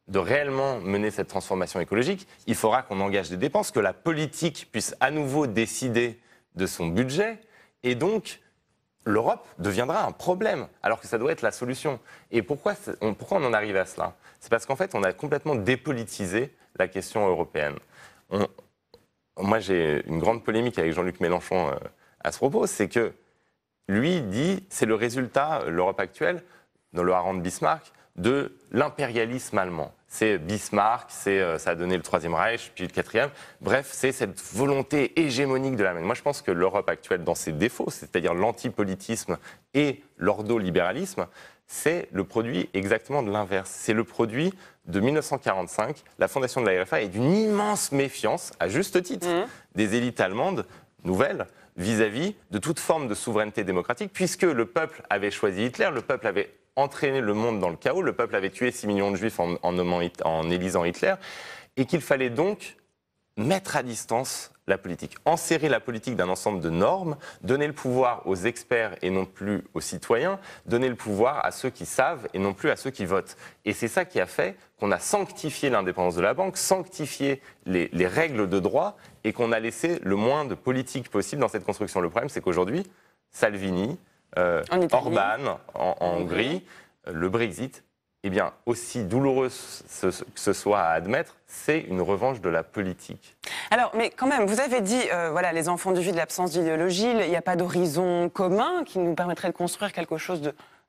de réellement mener cette transformation écologique, il faudra qu'on engage des dépenses, que la politique puisse à nouveau décider de son budget, et donc l'Europe deviendra un problème, alors que ça doit être la solution. Et pourquoi on en arrive à cela ? C'est parce qu'en fait, on a complètement dépolitisé la question européenne. Moi, j'ai une grande polémique avec Jean-Luc Mélenchon à ce propos, c'est que lui dit, c'est le résultat, l'Europe actuelle, dans le hareng de Bismarck, de l'impérialisme allemand. C'est Bismarck, ça a donné le Troisième Reich, puis le Quatrième. Bref, c'est cette volonté hégémonique de l'Allemagne. Moi, je pense que l'Europe actuelle, dans ses défauts, c'est-à-dire l'antipolitisme et l'ordolibéralisme, c'est le produit exactement de l'inverse. C'est le produit de 1945, la fondation de la RFA, et d'une immense méfiance, à juste titre, des élites allemandes nouvelles, vis-à-vis de toute forme de souveraineté démocratique, puisque le peuple avait choisi Hitler, le peuple avait entraîné le monde dans le chaos, le peuple avait tué 6 millions de juifs en élisant Hitler, et qu'il fallait donc mettre à distance la politique, enserrer la politique d'un ensemble de normes, donner le pouvoir aux experts et non plus aux citoyens, donner le pouvoir à ceux qui savent et non plus à ceux qui votent. Et c'est ça qui a fait qu'on a sanctifié l'indépendance de la banque, sanctifié les règles de droit et qu'on a laissé le moins de politique possible dans cette construction. Le problème, c'est qu'aujourd'hui, Salvini, Orban en Hongrie, le Brexit, eh bien, aussi douloureux que ce soit à admettre, c'est une revanche de la politique. Alors, mais quand même, vous avez dit, voilà, les enfants du vide, l'absence d'idéologie, il n'y a pas d'horizon commun qui nous permettrait de construire quelque chose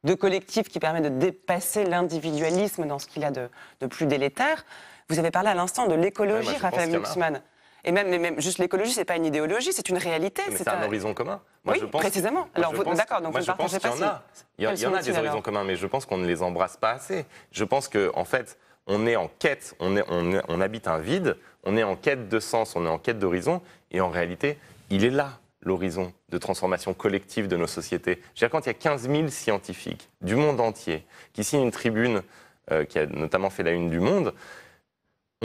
de collectif qui permet de dépasser l'individualisme dans ce qu'il y a de plus délétère. Vous avez parlé à l'instant de l'écologie, Raphaël Glucksmann. Et même juste l'écologie, c'est pas une idéologie, c'est une réalité. Mais c'est un horizon commun. Moi, oui, précisément. Alors, d'accord, donc vous ne partagez pas ça. Il y en a des horizons communs, mais je pense qu'on ne les embrasse pas assez. Je pense qu'en fait, on est en quête, on habite un vide, on est en quête de sens, on est en quête d'horizon, et en réalité, il est là, l'horizon de transformation collective de nos sociétés. Je veux dire, quand il y a 15 000 scientifiques du monde entier qui signent une tribune qui a notamment fait la une du Monde,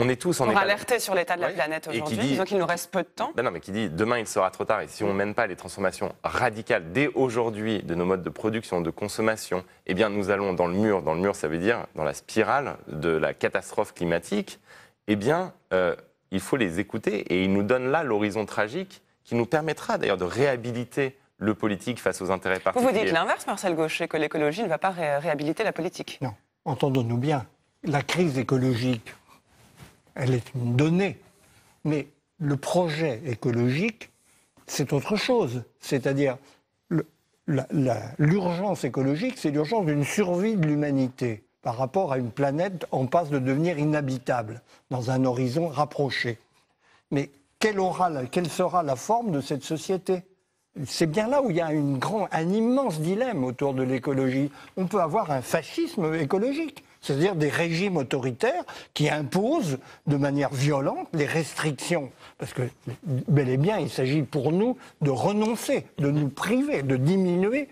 on est tous en pour alerter sur l'état de la planète aujourd'hui, disant qu'il nous reste peu de temps. Ben non, mais qui dit demain il sera trop tard et si on ne mène pas les transformations radicales dès aujourd'hui de nos modes de production, de consommation, eh bien nous allons dans le mur. Dans le mur, ça veut dire dans la spirale de la catastrophe climatique. Eh bien, il faut les écouter et ils nous donnent là l'horizon tragique qui nous permettra d'ailleurs de réhabiliter le politique face aux intérêts particuliers. Vous dites l'inverse, Marcel Gauchet, que l'écologie ne va pas réhabiliter la politique. Non, entendons-nous bien. La crise écologique, elle est une donnée. Mais le projet écologique, c'est autre chose. C'est-à-dire, l'urgence écologique, c'est l'urgence d'une survie de l'humanité par rapport à une planète en passe de devenir inhabitable, dans un horizon rapproché. Mais quelle sera la forme de cette société ? C'est bien là où il y a un immense dilemme autour de l'écologie. On peut avoir un fascisme écologique, c'est-à-dire des régimes autoritaires qui imposent de manière violente les restrictions. Parce que, bel et bien, il s'agit pour nous de renoncer, de nous priver, de diminuer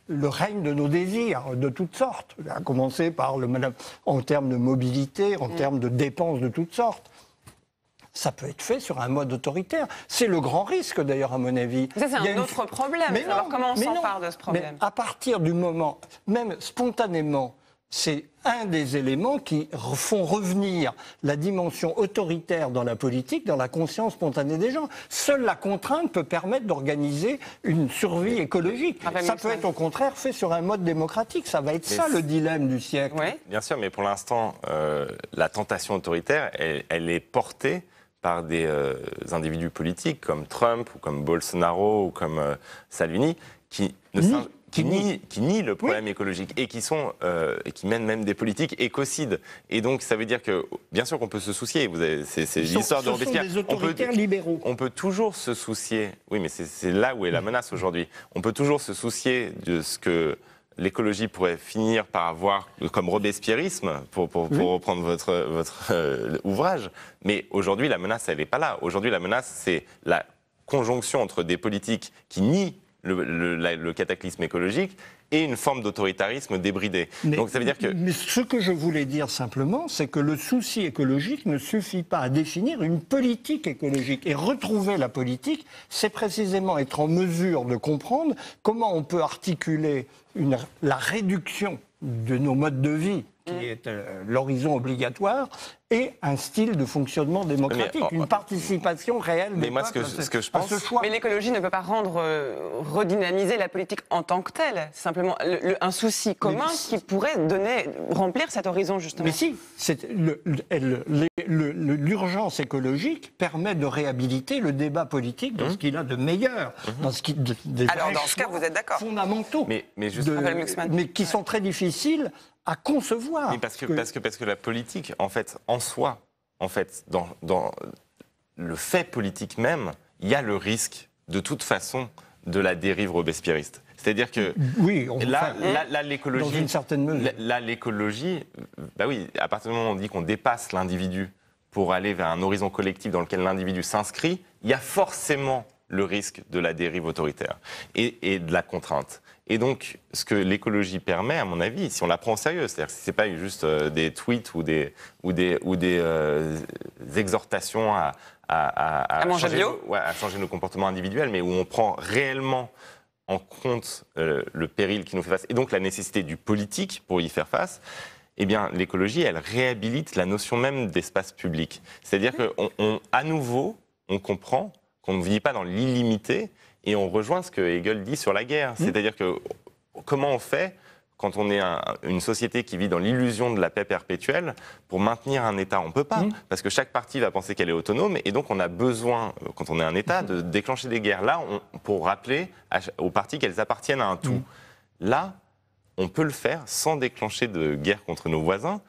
le règne de nos désirs de toutes sortes, à commencer par en termes de mobilité, en termes de dépenses de toutes sortes. Ça peut être fait sur un mode autoritaire. C'est le grand risque, d'ailleurs, à mon avis. Ça, c'est un autre problème. Mais alors, comment on s'empare de ce problème ? Mais à partir du moment, même spontanément, c'est un des éléments qui font revenir la dimension autoritaire dans la politique, dans la conscience spontanée des gens. Seule la contrainte peut permettre d'organiser une survie écologique. Ça peut être au contraire fait sur un mode démocratique. Ça va être ça le dilemme du siècle. Oui. Bien sûr, mais pour l'instant, la tentation autoritaire, elle est portée par des individus politiques comme Trump ou comme Bolsonaro ou comme Salvini qui nient le problème écologique et qui mènent même des politiques écocides. Et donc ça veut dire que bien sûr qu'on peut se soucier. C'est l'histoire de Robespierre. Ce sont des autoritaires libéraux. On peut toujours se soucier. Oui, mais c'est là où est la menace aujourd'hui. On peut toujours se soucier de ce que l'écologie pourrait finir par avoir comme robespierrisme, pour reprendre votre ouvrage. Mais aujourd'hui, la menace, elle n'est pas là. Aujourd'hui, la menace, c'est la conjonction entre des politiques qui nient le cataclysme écologique et une forme d'autoritarisme débridé. Donc ça veut dire que... Mais ce que je voulais dire simplement, c'est que le souci écologique ne suffit pas à définir une politique écologique. Et retrouver la politique, c'est précisément être en mesure de comprendre comment on peut articuler la réduction de nos modes de vie, qui est l'horizon obligatoire, et un style de fonctionnement démocratique, une participation réelle des peuples à ce choix. Mais l'écologie ne peut pas redynamiser la politique en tant que telle. C'est simplement un souci commun qui pourrait remplir cet horizon, justement. Mais si, l'urgence écologique permet de réhabiliter le débat politique dans ce qu'il a de meilleur, dans ce alors, dans ce cas, vous êtes d'accord. Fondamentaux, mais qui sont très difficiles à concevoir. Mais parce que la politique, en fait, en soi, dans le fait politique même, il y a le risque, de toute façon, de la dérive robespierriste. C'est-à-dire que là, l'écologie, dans une certaine mesure. Là, l'écologie, bah oui, à partir du moment où on dit qu'on dépasse l'individu pour aller vers un horizon collectif dans lequel l'individu s'inscrit, il y a forcément le risque de la dérive autoritaire et de la contrainte. Et donc, ce que l'écologie permet, à mon avis, si on la prend au sérieux, c'est-à-dire que ce n'est pas juste des tweets ou des exhortations à changer nos comportements individuels, mais où on prend réellement en compte le péril qui nous fait face, et donc la nécessité du politique pour y faire face, eh bien, l'écologie, elle réhabilite la notion même d'espace public. C'est-à-dire qu'à nouveau, on comprend qu'on ne vit pas dans l'illimité, et on rejoint ce que Hegel dit sur la guerre. C'est-à-dire que comment on fait quand on est une société qui vit dans l'illusion de la paix perpétuelle pour maintenir un État? On ne peut pas, parce que chaque partie va penser qu'elle est autonome, et donc on a besoin, quand on est un État, de déclencher des guerres. Là, pour rappeler aux parties qu'elles appartiennent à un tout. Là, on peut le faire sans déclencher de guerre contre nos voisins,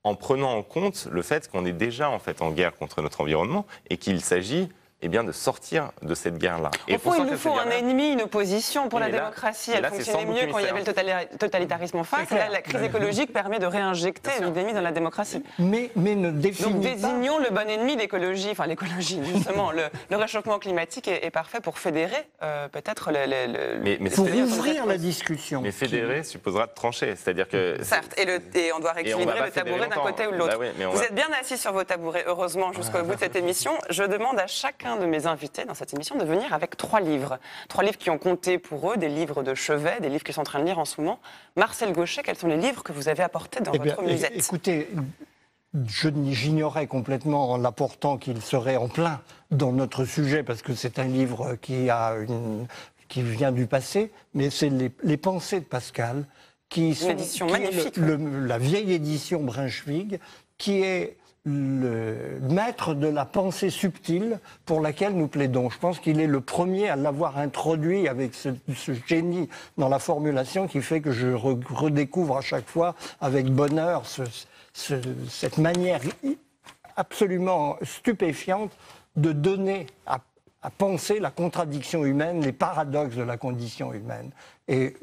en prenant en compte le fait qu'on est déjà en fait en guerre contre notre environnement, et qu'il s'agit de sortir de cette guerre-là. Au fond, il nous faut un ennemi, une opposition pour la démocratie. Elle fonctionnait mieux quand il y avait le totalitarisme en face. Là, la crise écologique permet de réinjecter l'épidémie dans la démocratie. Mais ne définit Donc désignons le bon ennemi, l'écologie. Enfin, l'écologie, justement. le réchauffement climatique est parfait pour fédérer peut-être pour ouvrir la discussion. Mais fédérer supposera de trancher. C'est-à-dire que... Certes, et on doit rééquilibrer le tabouret d'un côté ou de l'autre. Vous êtes bien assis sur vos tabourets, heureusement, jusqu'au bout de cette émission. Je demande à chacun de mes invités dans cette émission de venir avec 3 livres. 3 livres qui ont compté pour eux, des livres de chevet, des livres qu'ils sont en train de lire en ce moment. Marcel Gauchet, quels sont les livres que vous avez apportés dans votre musette? Écoutez, j'ignorais complètement en l'apportant qu'il serait en plein dans notre sujet, parce que c'est un livre qui vient du passé, mais c'est les pensées de Pascal, qui sont édition magnifique, la vieille édition Brunswick, qui est le maître de la pensée subtile pour laquelle nous plaidons. Je pense qu'il est le premier à l'avoir introduit avec ce génie dans la formulation qui fait que je redécouvre à chaque fois avec bonheur cette manière absolument stupéfiante de donner à penser la contradiction humaine, les paradoxes de la condition humaine. Et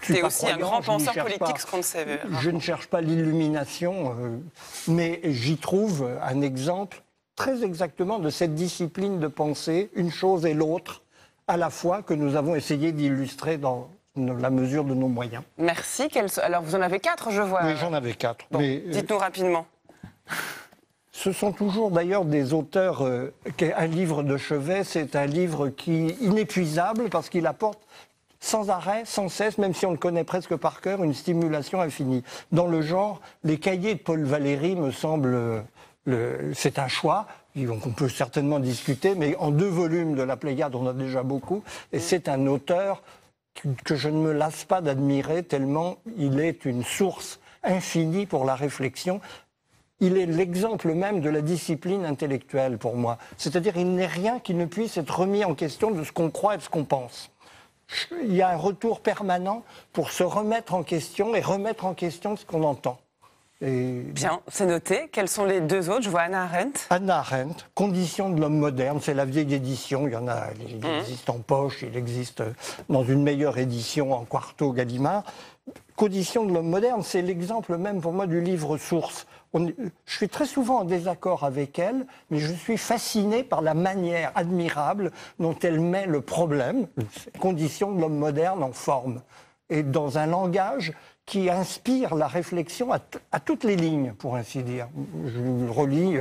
c'est aussi un grand penseur politique, ce qu'on ne sait. Je ne cherche pas l'illumination, mais j'y trouve un exemple très exactement de cette discipline de pensée, une chose et l'autre, à la fois, que nous avons essayé d'illustrer dans la mesure de nos moyens. Merci. Alors, vous en avez 4, je vois. Oui, j'en avais 4. Bon, dites-nous rapidement. Ce sont toujours d'ailleurs des auteurs... un livre de chevet, c'est un livre qui est inépuisable parce qu'il apporte sans arrêt, sans cesse, même si on le connaît presque par cœur, une stimulation infinie. Dans le genre, les cahiers de Paul Valéry me semblent... c'est un choix, on peut certainement discuter, mais en 2 volumes de la Pléiade, on a déjà beaucoup, et c'est un auteur que je ne me lasse pas d'admirer tellement il est une source infinie pour la réflexion. Il est l'exemple même de la discipline intellectuelle pour moi. C'est-à-dire il n'est rien qui ne puisse être remis en question de ce qu'on croit et de ce qu'on pense. Il y a un retour permanent pour se remettre en question et remettre en question ce qu'on entend. Bien, c'est noté. Quels sont les 2 autres? Je vois Hannah Arendt. Hannah Arendt, Conditions de l'homme moderne, c'est la vieille édition. Il existe en poche, il existe dans une meilleure édition en quarto Gallimard. Conditions de l'homme moderne, c'est l'exemple même pour moi du livre source. Je suis très souvent en désaccord avec elle, mais je suis fasciné par la manière admirable dont elle met le problème, les conditions de l'homme moderne, en forme. Et dans un langage qui inspire la réflexion à toutes les lignes, pour ainsi dire. Je le relis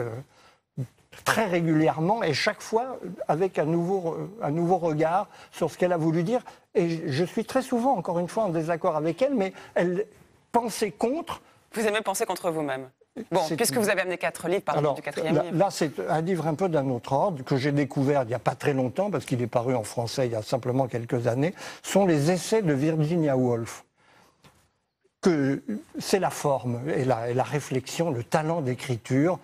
très régulièrement et chaque fois avec un nouveau regard sur ce qu'elle a voulu dire. Et je suis très souvent, encore une fois, en désaccord avec elle, mais elle pensait contre. Vous aimez penser contre vous-même? Bon, puisque vous avez amené 4 livres, parlons du 4e livre. Là, c'est un livre un peu d'un autre ordre, que j'ai découvert il n'y a pas très longtemps, parce qu'il est paru en français il y a simplement quelques années, sont les essais de Virginia Woolf. C'est la forme et la réflexion, le talent d'écriture,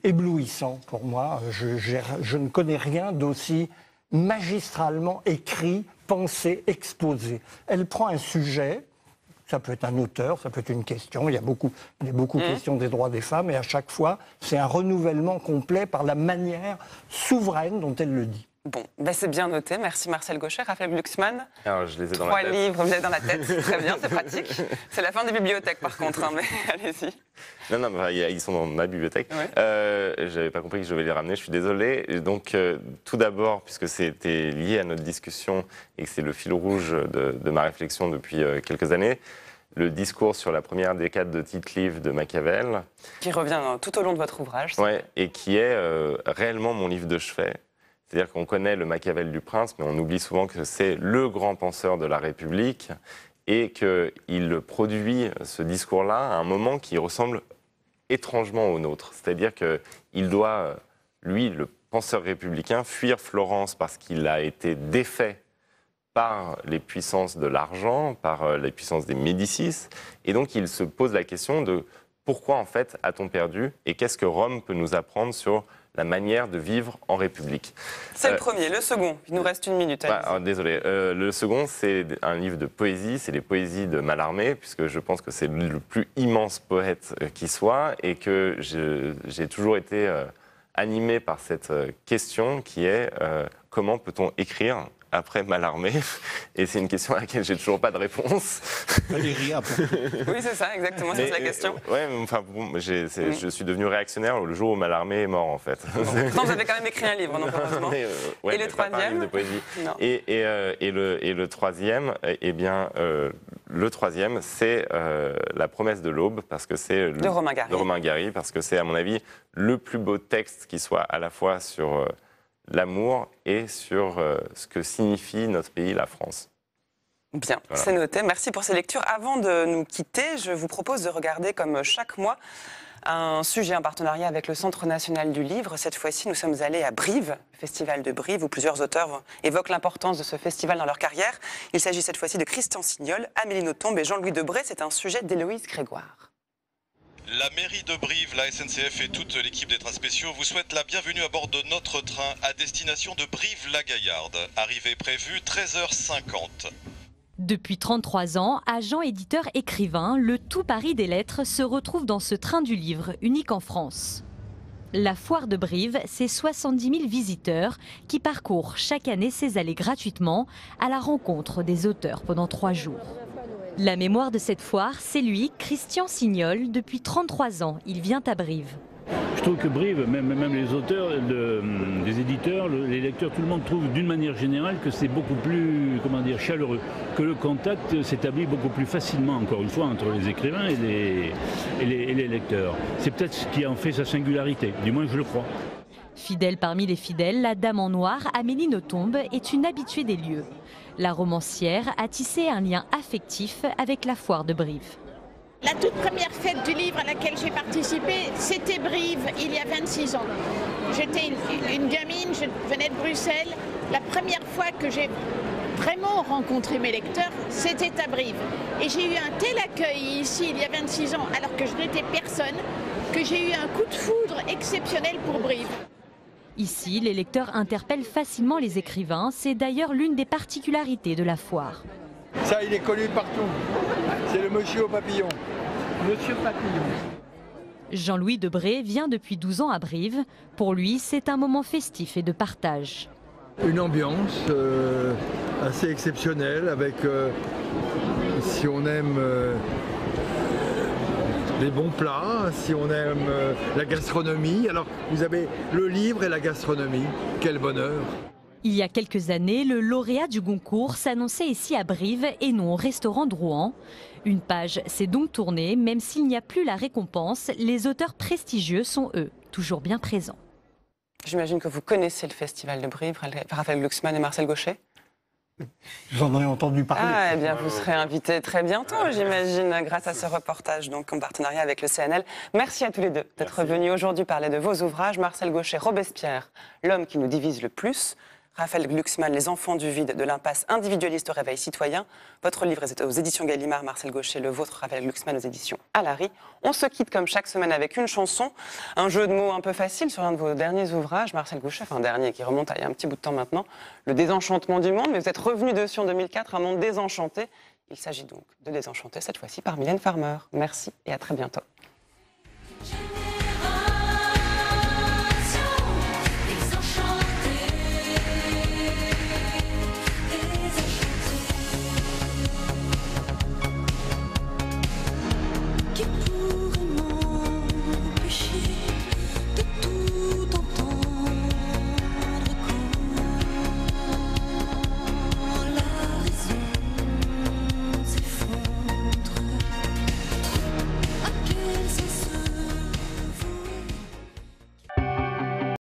éblouissant pour moi. Je ne connais rien d'aussi magistralement écrit, pensé, exposé. Elle prend un sujet... Ça peut être un auteur, ça peut être une question. Il y a beaucoup question des droits des femmes. Et à chaque fois, c'est un renouvellement complet par la manière souveraine dont elle le dit. Bon, ben c'est bien noté. Merci Marcel Gauchet. Raphaël Glucksmann. Alors, je les ai dans la 3 tête. livres, vous êtes dans la tête. Très bien, c'est pratique. C'est la fin des bibliothèques par contre, hein, mais allez-y. Non, ils sont dans ma bibliothèque. Ouais. J'avais pas compris que je devais les ramener, je suis désolé. Et donc, tout d'abord, puisque c'était lié à notre discussion et que c'est le fil rouge de ma réflexion depuis quelques années, le discours sur la première décade de Tite-Live de Machiavel. Qui revient tout au long de votre ouvrage. Ouais, et qui est réellement mon livre de chevet. C'est-à-dire qu'on connaît le Machiavel du Prince, mais on oublie souvent que c'est le grand penseur de la République et qu'il produit ce discours-là à un moment qui ressemble étrangement au nôtre. C'est-à-dire qu'il doit, lui, le penseur républicain, fuir Florence parce qu'il a été défait par les puissances de l'argent, par les puissances des Médicis. Et donc, il se pose la question de pourquoi, en fait, a-t-on perdu et qu'est-ce que Rome peut nous apprendre sur la manière de vivre en République. C'est le premier. Le second, il nous reste 1 minute. Désolé. Le second, c'est un livre de poésie. C'est les poésies de Mallarmé, puisque je pense que c'est le plus immense poète qui soit et que j'ai toujours été animé par cette question qui est comment peut-on écrire après Mallarmé? Et c'est une question à laquelle j'ai toujours pas de réponse. Valérie a Oui, c'est ça, exactement, c'est la question. Je suis devenu réactionnaire le jour où Mallarmé est mort, en fait. Non, vous avez quand même écrit un livre, donc heureusement. Et le pas un livre de troisième poésie. Non. Et le troisième, le troisième, c'est La promesse de l'aube, parce que c'est de Romain Gary. De Romain Gary, parce que c'est, à mon avis, le plus beau texte qui soit à la fois sur l'amour et sur ce que signifie notre pays, la France. Bien, voilà. C'est noté. Merci pour ces lectures. Avant de nous quitter, je vous propose de regarder, comme chaque mois, un sujet en partenariat avec le Centre national du livre. Cette fois-ci, nous sommes allés à Brive, le festival de Brive, où plusieurs auteurs évoquent l'importance de ce festival dans leur carrière. Il s'agit cette fois-ci de Christian Signol, Amélie Nothomb et Jean-Louis Debré. C'est un sujet d'Héloïse Grégoire. La mairie de Brive, la SNCF et toute l'équipe des trains spéciaux vous souhaitent la bienvenue à bord de notre train à destination de Brive-la-Gaillarde. Arrivée prévue 13h50. Depuis 33 ans, agent, éditeur, écrivain, le tout Paris des lettres se retrouve dans ce train du livre, unique en France. La foire de Brive, c'est 70 000 visiteurs qui parcourent chaque année ces allées gratuitement à la rencontre des auteurs pendant 3 jours. La mémoire de cette foire, c'est lui, Christian Signol. Depuis 33 ans, il vient à Brive. Je trouve que Brive, même les auteurs, les éditeurs, les lecteurs, tout le monde trouve d'une manière générale que c'est beaucoup plus, chaleureux, que le contact s'établit beaucoup plus facilement, encore une fois, entre les écrivains et les lecteurs. C'est peut-être ce qui en fait sa singularité, du moins je le crois. Fidèle parmi les fidèles, la dame en noir, Amélie Nothomb, est une habituée des lieux. La romancière a tissé un lien affectif avec la foire de Brive. La toute première fête du livre à laquelle j'ai participé, c'était Brive, il y a 26 ans. J'étais une gamine, je venais de Bruxelles. La première fois que j'ai vraiment rencontré mes lecteurs, c'était à Brive. Et j'ai eu un tel accueil ici, il y a 26 ans, alors que je n'étais personne, que j'ai eu un coup de foudre exceptionnel pour Brive. Ici, les lecteurs interpellent facilement les écrivains. C'est d'ailleurs l'une des particularités de la foire. Ça, il est connu partout. C'est le monsieur au papillon. Monsieur Papillon. Jean-Louis Debré vient depuis 12 ans à Brive. Pour lui, c'est un moment festif et de partage. Une ambiance assez exceptionnelle avec, si on aime les bons plats, si on aime la gastronomie. Alors, vous avez le livre et la gastronomie. Quel bonheur! Il y a quelques années, le lauréat du Goncourt s'annonçait ici à Brive et non au restaurant de Rouen. Une page s'est donc tournée, même s'il n'y a plus la récompense, les auteurs prestigieux sont, eux, toujours bien présents. J'imagine que vous connaissez le festival de Brive, Raphaël Glucksmann et Marcel Gauchet. J'en ai entendu parler. Ah, eh bien, vous serez invité très bientôt, j'imagine, grâce à ce reportage, donc en partenariat avec le CNL. Merci à tous les deux d'être venus aujourd'hui parler de vos ouvrages. Marcel Gauchet, Robespierre, l'homme qui nous divise le plus. Raphaël Glucksmann, Les enfants du vide, de l'impasse individualiste au réveil citoyen. Votre livre est aux éditions Gallimard, Marcel Gauchet, le vôtre, Raphaël Glucksmann, aux éditions Alary. On se quitte comme chaque semaine avec une chanson, un jeu de mots un peu facile sur un de vos derniers ouvrages, Marcel Gauchet, enfin dernier qui remonte à il y a un petit bout de temps maintenant, Le désenchantement du monde, mais vous êtes revenu dessus en 2004, Un monde désenchanté. Il s'agit donc de Désenchanté, cette fois-ci par Mylène Farmer. Merci et à très bientôt.